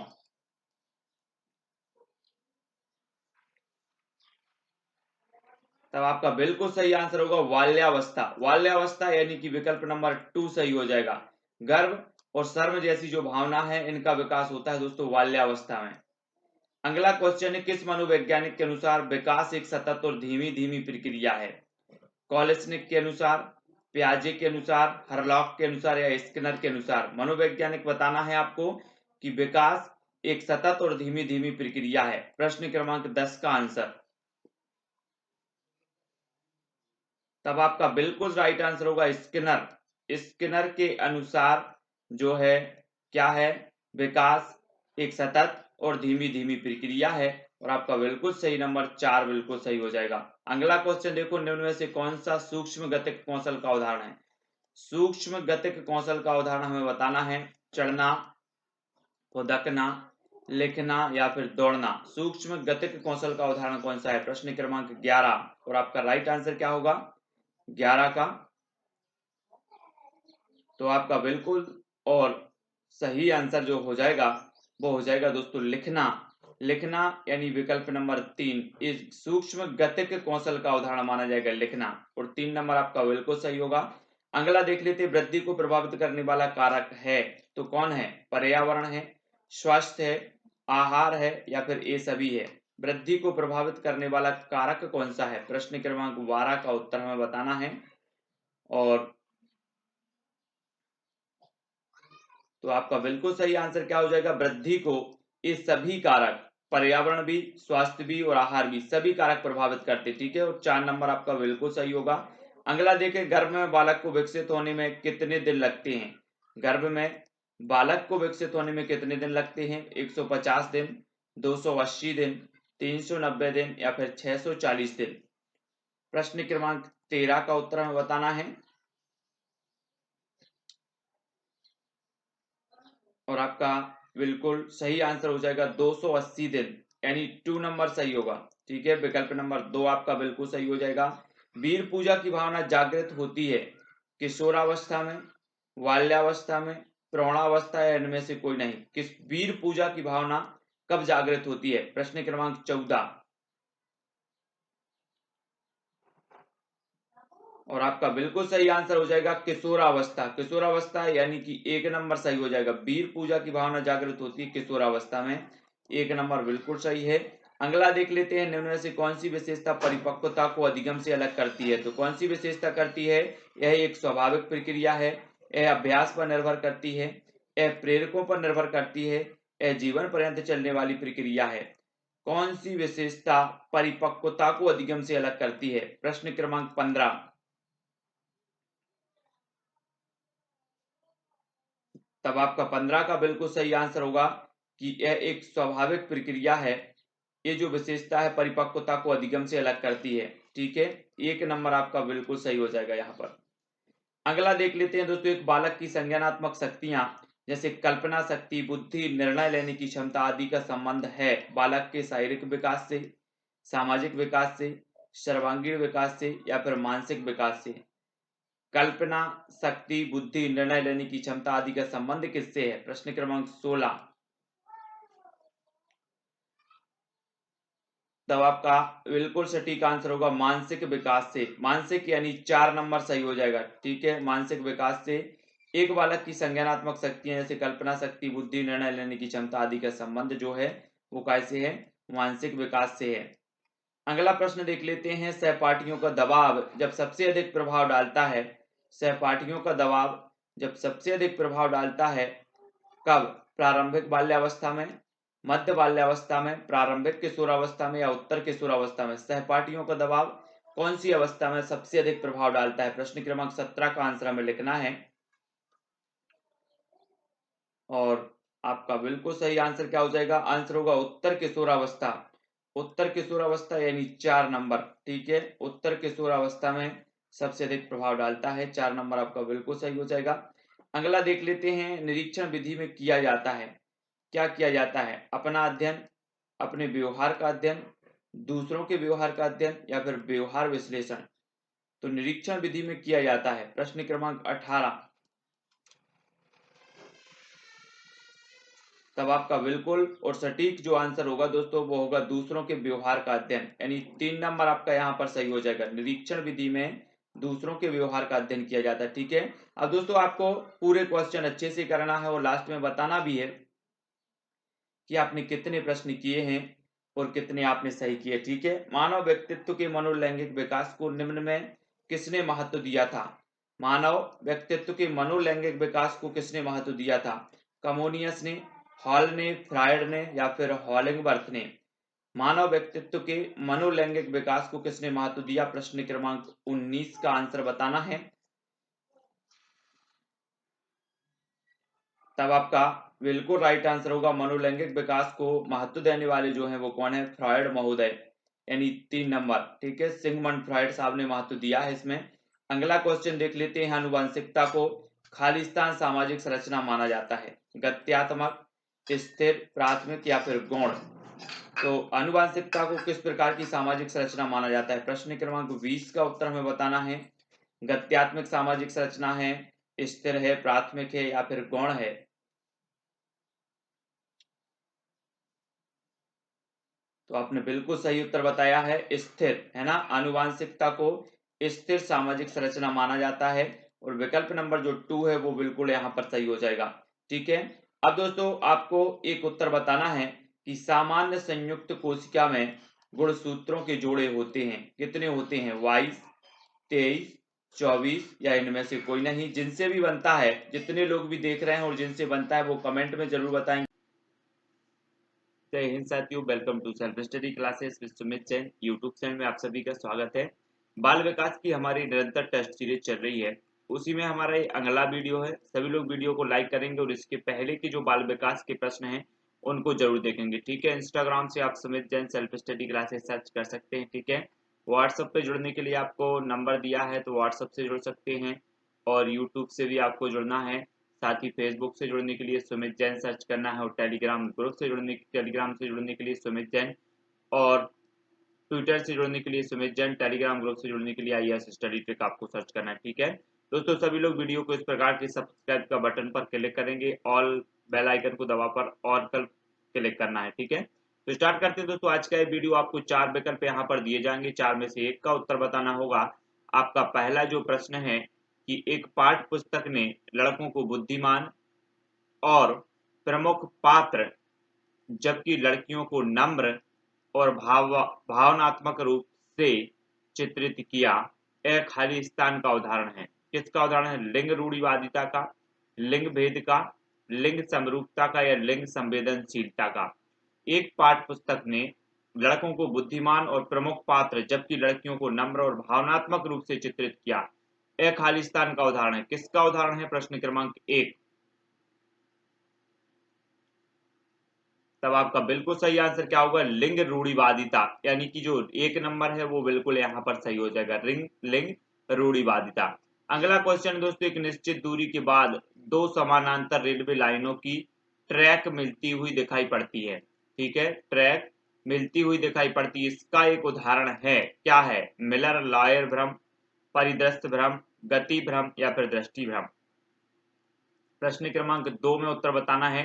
तब आपका बिल्कुल सही आंसर होगा बाल्यावस्था। बाल्यावस्था यानी कि विकल्प नंबर 2 सही हो जाएगा। गर्व और शर्म जैसी जो भावना है इनका विकास होता है दोस्तों बाल्यावस्था में। अगला क्वेश्चन है, किस मनोवैज्ञानिक के अनुसार विकास एक सतत और धीमी धीमी प्रक्रिया है? कॉलेस्निक के अनुसार, पियाजे के अनुसार, हरलॉक के अनुसार या स्किनर के अनुसार? मनोवैज्ञानिक बताना है आपको कि विकास एक सतत और धीमी धीमी प्रक्रिया है। प्रश्न क्रमांक 10 का आंसर। तब आपका बिल्कुल राइट आंसर होगा स्किनर। स्किनर के अनुसार जो है क्या है, विकास एक सतत और धीमी धीमी प्रक्रिया है। और आपका बिल्कुल सही नंबर 4 बिल्कुल सही हो जाएगा। अगला क्वेश्चन देखो, निम्न में से कौन सा सूक्ष्म गतिक कौशल का उदाहरण है? सूक्ष्म गतिक कौशल का उदाहरण हमें बताना है। चढ़ना, खुदकना, लिखना या फिर दौड़ना? सूक्ष्म गतिक कौशल का उदाहरण कौन सा है? प्रश्न क्रमांक 11। और आपका राइट आंसर क्या होगा 11 का? तो आपका बिल्कुल और सही आंसर जो हो जाएगा वो हो जाएगा दोस्तों लिखना। लिखना यानी विकल्प नंबर 3 इस सूक्ष्म गतिक कौशल का उदाहरण माना जाएगा, लिखना। और 3 नंबर आपका बिल्कुल सही होगा। अगला देख लेते हैं, वृद्धि को प्रभावित करने वाला कारक है तो कौन है? पर्यावरण है, स्वास्थ्य है, आहार है या फिर ये सभी है? वृद्धि को प्रभावित करने वाला कारक कौन सा है? प्रश्न क्रमांक 12 का उत्तर हमें बताना है। और तो आपका बिल्कुल सही आंसर क्या हो जाएगा? वृद्धि को ये सभी कारक, पर्यावरण भी, स्वास्थ्य भी और आहार भी, सभी कारक प्रभावित करते। ठीक है, और 4 नंबर आपका बिल्कुल सही होगा। अगला देखें, गर्भ में बालक को विकसित होने में कितने दिन लगते हैं? गर्भ में बालक को विकसित होने में कितने दिन लगते हैं? 150 दिन, 280 दिन, 390 दिन या फिर 640 दिन? प्रश्न क्रमांक 13 का उत्तर हमें बताना है। और आपका बिल्कुल सही आंसर हो जाएगा 280 दिन, यानी 2 नंबर सही होगा। ठीक है, विकल्प नंबर 2 आपका बिल्कुल सही हो जाएगा। वीर पूजा की भावना जागृत होती है किशोरावस्था में, बाल्यावस्था में, प्रौढ़ावस्था या इनमें से कोई नहीं? किस वीर पूजा की भावना कब जागृत होती है? प्रश्न क्रमांक 14। और आपका बिल्कुल सही आंसर हो जाएगा किशोरावस्था। किशोरावस्था यानी कि 1 नंबर सही हो जाएगा। वीर पूजा की भावना जागृत होती है किशोरावस्था में, 1 नंबर बिल्कुल सही है। अगला देख लेते हैं, निम्न में से कौन सी विशेषता परिपक्वता को अधिगम से अलग करती है? तो कौन सी विशेषता करती है? यह एक स्वाभाविक प्रक्रिया है, यह अभ्यास पर निर्भर करती है, यह प्रेरकों पर निर्भर करती है, यह जीवन पर्यंत चलने वाली प्रक्रिया है? कौन सी विशेषता परिपक्वता को अधिगम से अलग करती है? प्रश्न क्रमांक 15। तब आपका 15 का बिल्कुल सही आंसर होगा कि यह एक स्वाभाविक प्रक्रिया है। ये जो विशेषता है परिपक्वता को अधिगम से अलग करती है। ठीक है, 1 नंबर आपका बिल्कुल सही हो जाएगा यहाँ पर। अगला देख लेते हैं दोस्तों, एक बालक की संज्ञानात्मक शक्तियां जैसे कल्पना शक्ति, बुद्धि, निर्णय लेने की क्षमता आदि का संबंध है बालक के शारीरिक विकास से, सामाजिक विकास से, सर्वांगीण विकास से या फिर मानसिक विकास से? कल्पना शक्ति, बुद्धि, निर्णय लेने की क्षमता आदि का संबंध किससे है? प्रश्न क्रमांक 16। तब आपका बिल्कुल सटीक आंसर होगा मानसिक विकास से। मानसिक यानी 4 नंबर सही हो जाएगा। ठीक है, मानसिक विकास से एक बालक की संज्ञानात्मक शक्तियां जैसे कल्पना शक्ति, बुद्धि, निर्णय लेने की क्षमता आदि का संबंध जो है वो कैसे है? मानसिक विकास से है। अगला प्रश्न देख लेते हैं, सहपाठियों का दबाव जब सबसे अधिक प्रभाव डालता है, सहपाठियों का दबाव जब सबसे अधिक प्रभाव डालता है कब? प्रारंभिक बाल्यावस्था में, मध्य बाल्यावस्था में, प्रारंभिक किशोरावस्था में या उत्तर किशोरावस्था में? सहपाठियों का दबाव कौन सी अवस्था में सबसे अधिक प्रभाव डालता है? प्रश्न क्रमांक 17 का आंसर हमें लिखना है। और आपका बिल्कुल सही आंसर क्या हो जाएगा? आंसर होगा उत्तर किशोरावस्था। उत्तर किशोरावस्था यानी 4 नंबर। ठीक है, उत्तर किशोरावस्था में सबसे अधिक प्रभाव डालता है, 4 नंबर आपका बिल्कुल सही हो जाएगा। अगला देख लेते हैं, निरीक्षण विधि में किया जाता है क्या किया जाता है? अपना अध्ययन, अपने व्यवहार का अध्ययन, दूसरों के व्यवहार का अध्ययन या फिर व्यवहार विश्लेषण। तो निरीक्षण विधि में किया जाता है। प्रश्न क्रमांक 18। तब आपका बिल्कुल और सटीक जो आंसर होगा दोस्तों वो होगा दूसरों के व्यवहार का अध्ययन, यानी 3 नंबर आपका यहाँ पर सही हो जाएगा। निरीक्षण विधि में दूसरों के व्यवहार का अध्ययन किया जाता है। ठीक है, अब दोस्तों आपको पूरे क्वेश्चन अच्छे से करना है और लास्ट में बताना भी है कि आपने कितने प्रश्न किए हैं और कितने आपने सही किए। ठीक है, मानव व्यक्तित्व के मनोलैंगिक विकास को निम्न में किसने महत्व दिया था? मानव व्यक्तित्व के मनोलैंगिक विकास को किसने महत्व दिया था? कमोनियस ने, हॉल ने, फ्रायड ने या फिर हॉलिंगबर्थ ने? मानव व्यक्तित्व के मनोलैंगिक विकास को किसने महत्व दिया? प्रश्न क्रमांक 19 का आंसर बताना है। तब आपका बिल्कुल राइट आंसर होगा मनोलैंगिक विकास को महत्व देने वाले जो हैं वो कौन है? फ्रायड महोदय, यानी 3 नंबर। ठीक है, सिगमंड फ्रायड साहब ने महत्व दिया है इसमें। अगला क्वेश्चन देख लेते हैं। आनुवंशिकता को खालिस्तान सामाजिक संरचना माना जाता है? गत्यात्मक, स्थिर, प्राथमिक या फिर गौण? तो आनुवंशिकता को किस प्रकार की सामाजिक संरचना माना जाता है? प्रश्न क्रमांक 20 का उत्तर हमें बताना है। गत्यात्मक सामाजिक संरचना है, स्थिर है, प्राथमिक है या फिर गौण है? तो आपने बिल्कुल सही उत्तर बताया है, स्थिर, है ना। आनुवांशिकता को स्थिर सामाजिक संरचना माना जाता है और विकल्प नंबर जो 2 है वो बिल्कुल यहाँ पर सही हो जाएगा। ठीक है, अब दोस्तों आपको एक उत्तर बताना है कि सामान्य संयुक्त कोशिका में गुणसूत्रों के जोड़े होते हैं, कितने होते हैं? 22, 23, 24 या इनमें से कोई नहीं? जिनसे भी बनता है, जितने लोग भी देख रहे हैं और जिनसे बनता है वो कमेंट में जरूर बताएंगे। जय हिंद साथियों, welcome to self study classes with Sumit Jain YouTube channel में आप सभी का स्वागत है। बाल विकास की हमारी निरंतर टेस्ट सीरीज चल रही है, उसी में हमारा ये अगला वीडियो है। सभी लोग वीडियो को लाइक करेंगे और इसके पहले के जो बाल विकास के प्रश्न हैं उनको जरूर देखेंगे। ठीक है, इंस्टाग्राम से आप Sumit Jain self study classes search कर सकते हैं। ठीक है, व्हाट्सएप पे जुड़ने के लिए आपको नंबर दिया है तो व्हाट्सएप से जुड़ सकते हैं और यूट्यूब से भी आपको जुड़ना है। साथ ही फेसबुक से जुड़ने के लिए सुमित जैन सर्च करना है और टेलीग्राम से जुड़ने के लिए सुमित जैन, और ट्विटर से जुड़ने के लिए सुमित जैन, टेलीग्राम ग्रुप से जुड़ने के लिए IAS स्टडी ट्रिक आपको सर्च करना है। ठीक है दोस्तों, सभी लोग वीडियो को इस प्रकार के सब्सक्राइब का बटन पर क्लिक करेंगे, ऑल बेल आइकन को दबा पर और कल क्लिक करना है। ठीक है, तो स्टार्ट करते हैं दोस्तों। आज का ये वीडियो आपको 4 विकल्प यहाँ पर दिए जाएंगे, 4 में से एक का उत्तर बताना होगा। आपका पहला जो प्रश्न है कि एक पाठ्य पुस्तक ने लड़कों को बुद्धिमान और प्रमुख पात्र जबकि लड़कियों को नम्र और भावनात्मक रूप से चित्रित किया, एक खालिस्तान का उदाहरण है। किसका उदाहरण है? लिंग रूढ़िवादिता का, लिंग भेद का, लिंग समरूपता का या लिंग संवेदनशीलता का? एक पाठ्य पुस्तक ने लड़कों को बुद्धिमान और प्रमुख पात्र जबकि लड़कियों को नम्र और भावनात्मक रूप से चित्रित किया, एक खालिस्तान का उदाहरण है। किसका उदाहरण है? प्रश्न क्रमांक 1। तब आपका बिल्कुल सही आंसर क्या होगा? लिंग रूढ़िवादिता, यानी कि जो 1 नंबर है वो बिल्कुल यहाँ पर सही हो जाएगा, लिंग रूढ़िवादिता। अगला क्वेश्चन दोस्तों, एक निश्चित दूरी के बाद 2 समानांतर रेलवे लाइनों की ट्रैक मिलती हुई दिखाई पड़ती है। ठीक है, ट्रैक मिलती हुई दिखाई पड़ती है, इसका एक उदाहरण है, क्या है? मिलर लॉयर भ्रम, परिदृश्य भ्रम, गति भ्रम या फिर दृष्टि भ्रम? प्रश्न क्रमांक 2 में उत्तर बताना है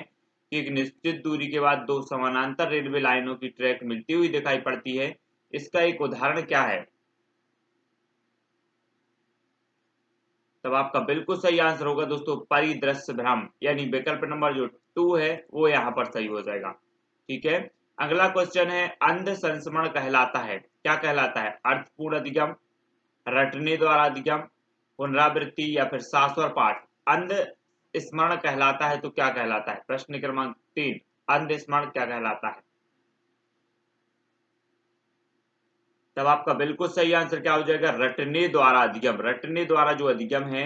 कि एक निश्चित दूरी के बाद 2 समानांतर रेलवे लाइनों की ट्रैक मिलती हुई दिखाई पड़ती है, इसका एक उदाहरण क्या है? तब आपका बिल्कुल सही आंसर होगा दोस्तों परिदृश्य भ्रम, यानी विकल्प नंबर जो 2 है वो यहाँ पर सही हो जाएगा। ठीक है, अगला क्वेश्चन है अंध संस्मरण कहलाता है, क्या कहलाता है? अर्थपूर्ण अधिगम, रटने द्वारा अधिगम, पुनरावृत्ति या फिर शाश्वत पाठ? अंध स्मरण कहलाता है तो क्या कहलाता है? प्रश्न क्रमांक 3, अंध स्मरण क्या कहलाता है? तब आपका बिल्कुल सही आंसर क्या हो जाएगा? रटने द्वारा अधिगम, रटने द्वारा जो अधिगम है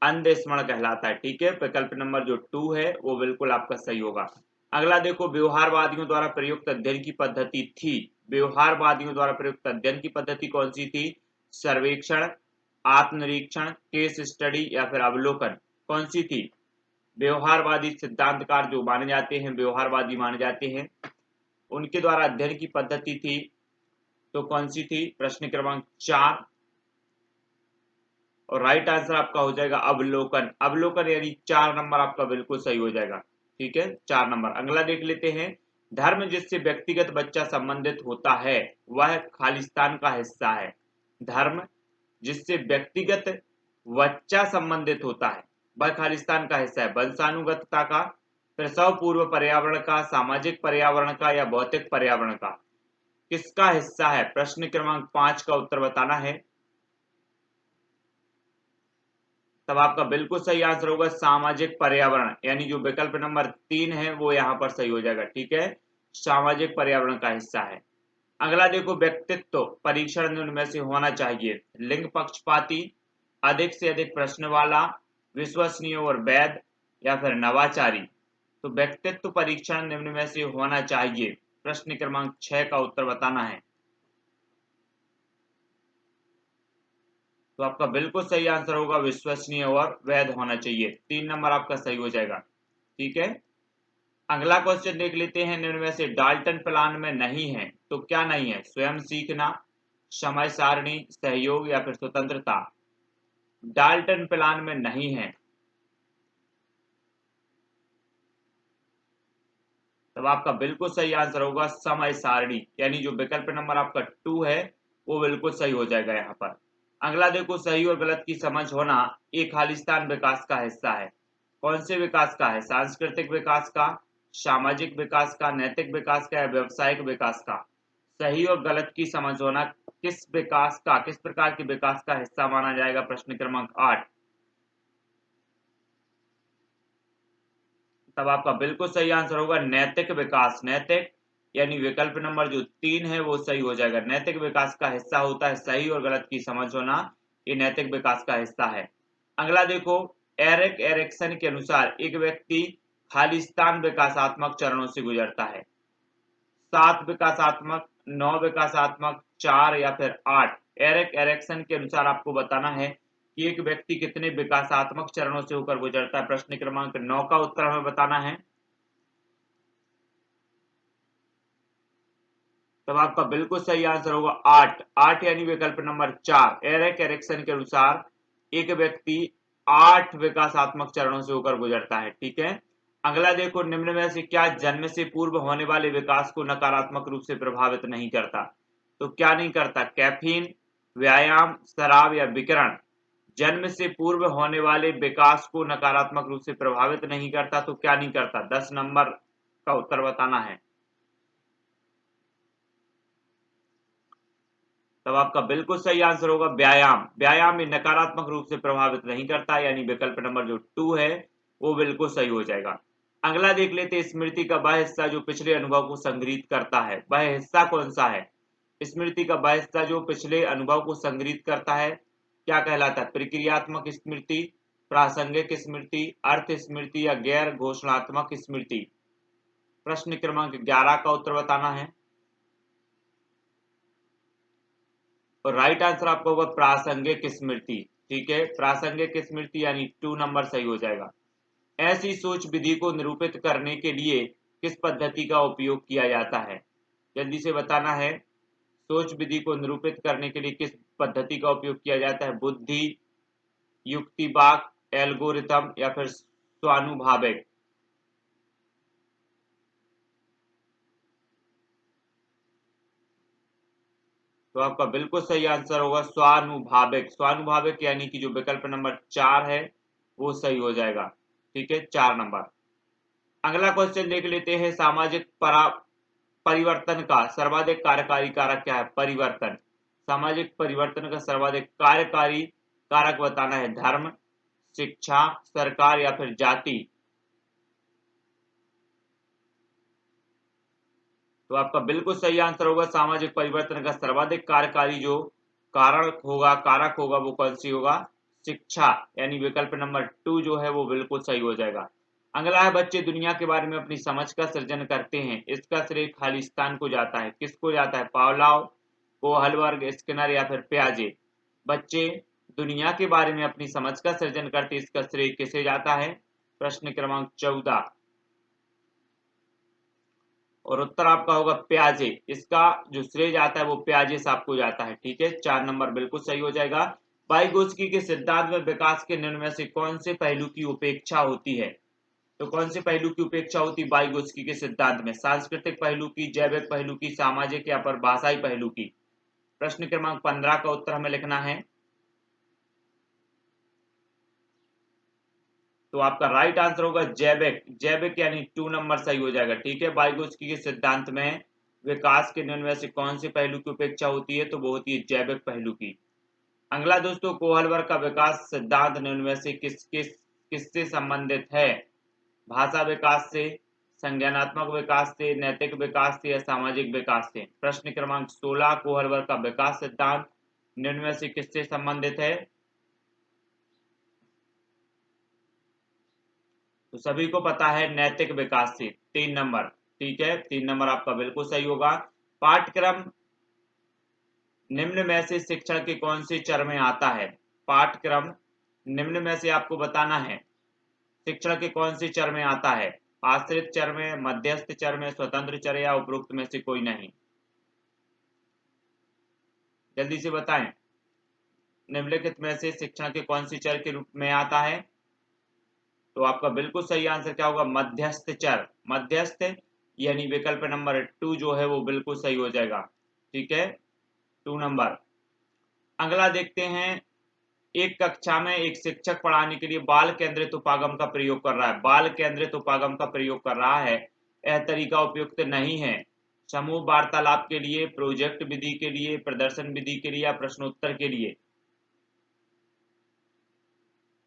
अंध स्मरण कहलाता है। ठीक है, विकल्प नंबर जो 2 है वो बिल्कुल आपका सही होगा। अगला देखो, व्यवहारवादियों द्वारा प्रयुक्त अध्ययन की पद्धति थी, व्यवहारवादियों द्वारा प्रयुक्त अध्ययन की पद्धति कौन सी थी? सर्वेक्षण, आत्मनिरीक्षण, केस स्टडी या फिर अवलोकन? कौन सी थी? व्यवहारवादी सिद्धांतकार जो माने जाते हैं, व्यवहारवादी माने जाते हैं, उनके द्वारा अध्ययन की पद्धति थी तो कौन सी थी? प्रश्न क्रमांक 4। और राइट आंसर आपका हो जाएगा अवलोकन। अवलोकन यानी 4 नंबर आपका बिल्कुल सही हो जाएगा। ठीक है, 4 नंबर। अगला देख लेते हैं। धर्म जिससे व्यक्तिगत बच्चा संबंधित होता है वह खालिस्तान का हिस्सा है। धर्म जिससे व्यक्तिगत बच्चा संबंधित होता है वह खालिस्तान का हिस्सा है। वंशानुगतता का, प्रसव पूर्व पर्यावरण का, सामाजिक पर्यावरण का या भौतिक पर्यावरण का, किसका हिस्सा है? प्रश्न क्रमांक 5 का उत्तर बताना है। तब आपका बिल्कुल सही आंसर होगा सामाजिक पर्यावरण, यानी जो विकल्प नंबर 3 है वो यहाँ पर सही हो जाएगा। ठीक है, सामाजिक पर्यावरण का हिस्सा है। अगला देखो, व्यक्तित्व परीक्षण निम्न में से होना चाहिए। लिंग पक्षपाती, अधिक से अधिक प्रश्न वाला, विश्वसनीय और वैध या फिर नवाचारी। तो व्यक्तित्व परीक्षण निम्न में से होना चाहिए। प्रश्न क्रमांक 6 का उत्तर बताना है। तो आपका बिल्कुल सही आंसर होगा विश्वसनीय और वैध होना चाहिए। 3 नंबर आपका सही हो जाएगा। ठीक है, अगला क्वेश्चन देख लेते हैं। निम्न में से डाल्टन प्लान में नहीं है तो क्या नहीं है? स्वयं सीखना, समय सारणी, सहयोग या फिर स्वतंत्रता। डाल्टन प्लान में नहीं है, तब आपका बिल्कुल सही आंसर होगा समय सारणी, यानी जो विकल्प नंबर आपका 2 है वो बिल्कुल सही हो जाएगा यहाँ पर। अगला देखो, सही और गलत की समझ होना एक खालिस्तान विकास का हिस्सा है। कौन से विकास का है? सांस्कृतिक विकास का, सामाजिक विकास का, नैतिक विकास का या व्यवसायिक विकास का। सही और गलत की समझ होना किस विकास का, किस प्रकार के विकास का हिस्सा माना जाएगा? प्रश्न क्रमांक 8। तब आपका बिल्कुल सही आंसर होगा नैतिक विकास। नैतिक यानी विकल्प नंबर जो 3 है वो सही हो जाएगा। नैतिक विकास का हिस्सा होता है सही और गलत की समझ होना, ये नैतिक विकास का हिस्सा है। अगला देखो, एरिक एरिक्सन के अनुसार एक व्यक्ति खालिस्तान विकासात्मक चरणों से गुजरता है। 7 विकासात्मक, 9 विकासात्मक, 4 या फिर 8। एरिक एरिक्सन के अनुसार आपको बताना है कि एक व्यक्ति कितने विकासात्मक चरणों से होकर गुजरता है। प्रश्न क्रमांक 9 का उत्तर हमें बताना है। तब आपका बिल्कुल सही आंसर होगा 8। 8 यानी विकल्प नंबर 4। एरिक एरिक्सन के अनुसार एक व्यक्ति 8 विकासात्मक चरणों से होकर गुजरता है। ठीक है, अगला देखो, निम्न में से क्या जन्म से पूर्व होने वाले विकास को नकारात्मक रूप से प्रभावित नहीं करता? तो क्या नहीं करता? कैफीन, व्यायाम, शराब या विकिरण। जन्म से पूर्व होने वाले विकास को नकारात्मक रूप से प्रभावित नहीं करता तो क्या नहीं करता? 10 नंबर का उत्तर बताना है। तब आपका बिल्कुल सही आंसर होगा व्यायाम। व्यायाम में नकारात्मक रूप से प्रभावित नहीं करता, यानी विकल्प नंबर जो 2 है वो बिल्कुल सही हो जाएगा। अगला देख लेते हैं, स्मृति का वह हिस्सा जो पिछले अनुभव को संग्रहित करता है, वह हिस्सा कौन सा है? स्मृति का वह हिस्सा जो पिछले अनुभव को संग्रहित करता है क्या कहलाता है? प्रक्रियात्मक स्मृति, प्रासंगिक स्मृति, अर्थ स्मृति या गैर घोषणात्मक स्मृति। प्रश्न क्रमांक 11 का उत्तर बताना है। और राइट आंसर आपका होगा प्रासंगिक स्मृति। ठीक है, प्रासंगिक स्मृति यानी 2 नंबर सही हो जाएगा। ऐसी सोच विधि को निरूपित करने के लिए किस पद्धति का उपयोग किया जाता है? जल्दी से बताना है। सोच विधि को निरूपित करने के लिए किस पद्धति का उपयोग किया जाता है? बुद्धि, युक्तिवाद, एल्गोरिथम या फिर स्वानुभाविक। तो आपका बिल्कुल सही आंसर होगा स्वानुभाविक। स्वानुभाविक यानी कि जो विकल्प नंबर 4 है वो सही हो जाएगा। ठीक है, 4 नंबर। अगला क्वेश्चन देख लेते हैं, सामाजिक परिवर्तन का सर्वाधिक कार्यकारी कारक क्या है? परिवर्तन, सामाजिक परिवर्तन का सर्वाधिक कार्यकारी कारक बताना है। धर्म, शिक्षा, सरकार या फिर जाति। तो आपका बिल्कुल सही आंसर होगा सामाजिक परिवर्तन का सर्वाधिक कार्यकारी जो कारक होगा वो कौन सी होगा? शिक्षा, यानी विकल्प नंबर 2 जो है वो बिल्कुल सही हो जाएगा। अगला है, बच्चे दुनिया के बारे में अपनी समझ का सृजन करते हैं, इसका श्रेय खालिस्तान को जाता है। किसको जाता है? पावलोव, कोहलबर्ग, स्किनर या फिर पियाजे। बच्चे दुनिया के बारे में अपनी समझ का सृजन करते, इसका श्रेय किसे जाता है? प्रश्न क्रमांक 14 और उत्तर आपका होगा प्याजे। इसका जो श्रेय जाता है वो प्याजे साहब को जाता है। ठीक है, 4 नंबर बिल्कुल सही हो जाएगा। वाइगोत्स्की के सिद्धांत में विकास के निम्न में से कौन से पहलू की उपेक्षा होती है? तो कौन से पहलू की उपेक्षा होती है वाइगोत्स्की के सिद्धांत में? सांस्कृतिक पहलू की, जैविक पहलू की, सामाजिक या परिभाषाई पहलू की? प्रश्न क्रमांक 15 का उत्तर हमें लिखना है। तो आपका राइट आंसर होगा जैविक। जैविक यानी 2 नंबर सही हो जाएगा। ठीक है, वाइगोत्स्की के सिद्धांत में विकास के निम्न में से कौन से पहलू की उपेक्षा होती है? तो वो होती है जैविक पहलू की। अगला दोस्तों, कोहलवर का विकास सिद्धांत निम्न में से किससे संबंधित है? भाषा विकास से, संज्ञानात्मक विकास से, नैतिक विकास से या सामाजिक विकास से? प्रश्न क्रमांक 16 कोहलवर का विकास सिद्धांत निम्न में से किससे संबंधित है? तो सभी को पता है नैतिक विकास से। 3 नंबर। ठीक है, 3 नंबर आपका बिल्कुल सही होगा। पाठ्यक्रम निम्न में से शिक्षण के कौन से चर में आता है? पाठ्यक्रम निम्न में से आपको बताना है शिक्षण के कौन से चर में आता है? आश्रित चर में, मध्यस्थ चर में, स्वतंत्र चर या उपरोक्त में से कोई नहीं? जल्दी से बताएं। निम्नलिखित में से शिक्षण के कौन से चर के रूप में आता है? तो आपका बिल्कुल सही आंसर क्या होगा? मध्यस्थ चर। मध्यस्थ यानी विकल्प नंबर 2 जो है वो बिल्कुल सही हो जाएगा। ठीक है, 2 नंबर। अगला देखते हैं। एक कक्षा में एक शिक्षक पढ़ाने के लिए बाल केंद्रित उपागम का प्रयोग कर रहा है। बाल केंद्रित उपागम का प्रयोग कर रहा है, यह तरीका उपयुक्त नहीं है। समूह वार्तालाप के लिए, प्रोजेक्ट विधि के लिए, प्रदर्शन विधि के लिए या प्रश्नोत्तर के लिए?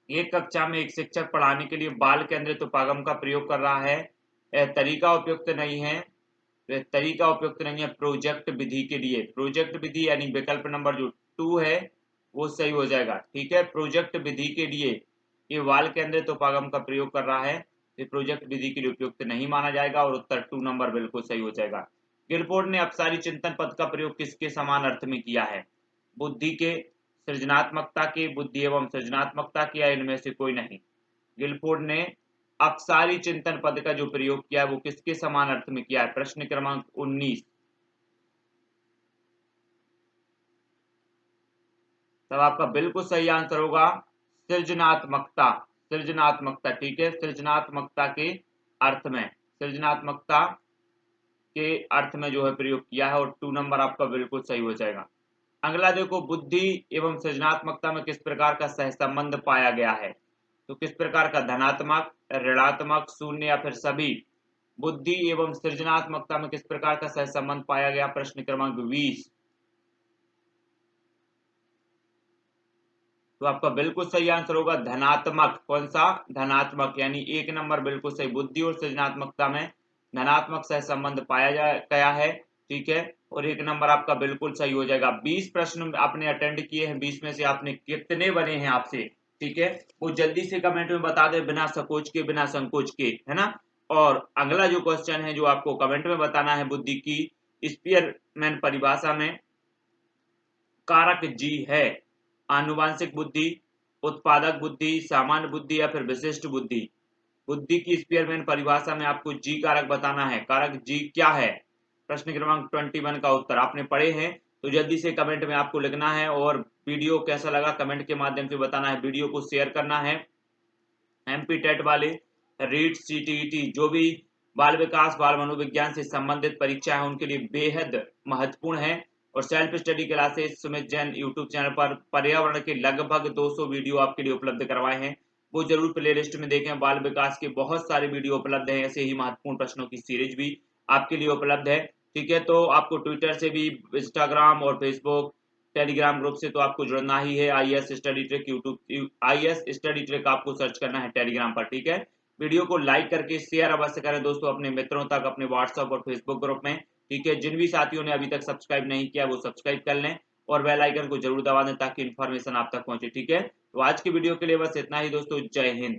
एक कक्षा में एक शिक्षक पढ़ाने के लिए बाल केंद्रित उपागम का प्रयोग कर रहा है, यह तरीका उपयुक्त नहीं है। तो यह तरीका उपयुक्त नहीं है प्रोजेक्ट विधि के लिए। प्रोजेक्ट विधि यानी विकल्प नंबर जो 2 है वो सही हो जाएगा। ठीक है, प्रोजेक्ट विधि के लिए ये बाल केंद्रित उपागम का प्रयोग कर रहा है, ये प्रोजेक्ट विधि के लिए उपयुक्त नहीं माना जाएगा और उत्तर 2 नंबर बिल्कुल सही हो जाएगा। गिलफोर्ड ने अपसारी चिंतन पद का प्रयोग किसके समान अर्थ में किया है? बुद्धि के, सृजनात्मकता के, बुद्धि एवं सृजनात्मकता की या इनमें से कोई नहीं? गिलफोर्ड ने अपसारी चिंतन पद का जो प्रयोग किया है वो किसके समान अर्थ में किया है? प्रश्न क्रमांक 19। तब आपका बिल्कुल सही आंसर होगा सृजनात्मकता। सृजनात्मकता। ठीक है, सृजनात्मकता के अर्थ में, सृजनात्मकता के अर्थ में जो है प्रयोग किया है और 2 नंबर आपका बिल्कुल सही हो जाएगा। अगला देखो, बुद्धि एवं सृजनात्मकता में किस प्रकार का सहसंबंध पाया गया है? तो किस प्रकार का? धनात्मक, ऋणात्मक, शून्य या फिर सभी? बुद्धि एवं सृजनात्मकता में किस प्रकार का सहसंबंध पाया गया? प्रश्न क्रमांक 20। तो आपका बिल्कुल सही आंसर होगा धनात्मक। कौन सा? धनात्मक, यानी 1 नंबर बिल्कुल सही। बुद्धि और सृजनात्मकता में धनात्मक सहसंबंध पाया गया है। ठीक है, और 1 नंबर आपका बिल्कुल सही हो जाएगा। 20 प्रश्न आपने अटेंड किए हैं, 20 में से आपने कितने बने हैं आपसे? ठीक है, वो जल्दी से कमेंट में बता दे, बिना सकोच के, बिना संकोच के, है ना। और अगला जो क्वेश्चन है जो आपको कमेंट में बताना है, बुद्धि की स्पीयरमैन परिभाषा में कारक जी है। आनुवांशिक बुद्धि, उत्पादक बुद्धि, सामान्य बुद्धि या फिर विशिष्ट बुद्धि? बुद्धि की स्पीयरमैन परिभाषा में आपको जी कारक बताना है। कारक जी क्या है? प्रश्न क्रमांक 21 का उत्तर आपने पढ़े हैं तो जल्दी से कमेंट में आपको लिखना है और वीडियो कैसा लगा कमेंट के माध्यम से बताना है। वीडियो को शेयर करना है। एमपी टेट वाले, रीट, सीटीईटी, जो भी बाल विकास, बाल मनोविज्ञान से संबंधित परीक्षा है उनके लिए बेहद महत्वपूर्ण है। और self study classes Sumit Jain YouTube channel पर पर्यावरण के लगभग 200 वीडियो आपके लिए उपलब्ध करवाए हैं, वो जरूर प्लेलिस्ट में देखें। बाल विकास के बहुत सारे वीडियो उपलब्ध हैं, ऐसे ही महत्वपूर्ण प्रश्नों की सीरीज भी आपके लिए उपलब्ध है। ठीक है, तो आपको ट्विटर से भी, इंस्टाग्राम और फेसबुक, टेलीग्राम ग्रुप से तो आपको जुड़ना ही है। IAS study trick YouTube, IAS study trick आपको सर्च करना है टेलीग्राम पर। ठीक है, वीडियो को लाइक करके शेयर अवश्य करें दोस्तों अपने मित्रों तक, अपने व्हाट्सएप और फेसबुक ग्रुप में। ठीक है, जिन भी साथियों ने अभी तक सब्सक्राइब नहीं किया वो सब्सक्राइब कर लें और बेल आइकन को जरूर दबा दें ताकि इन्फॉर्मेशन आप तक पहुंचे। ठीक है, तो आज की वीडियो के लिए बस इतना ही दोस्तों। जय हिंद।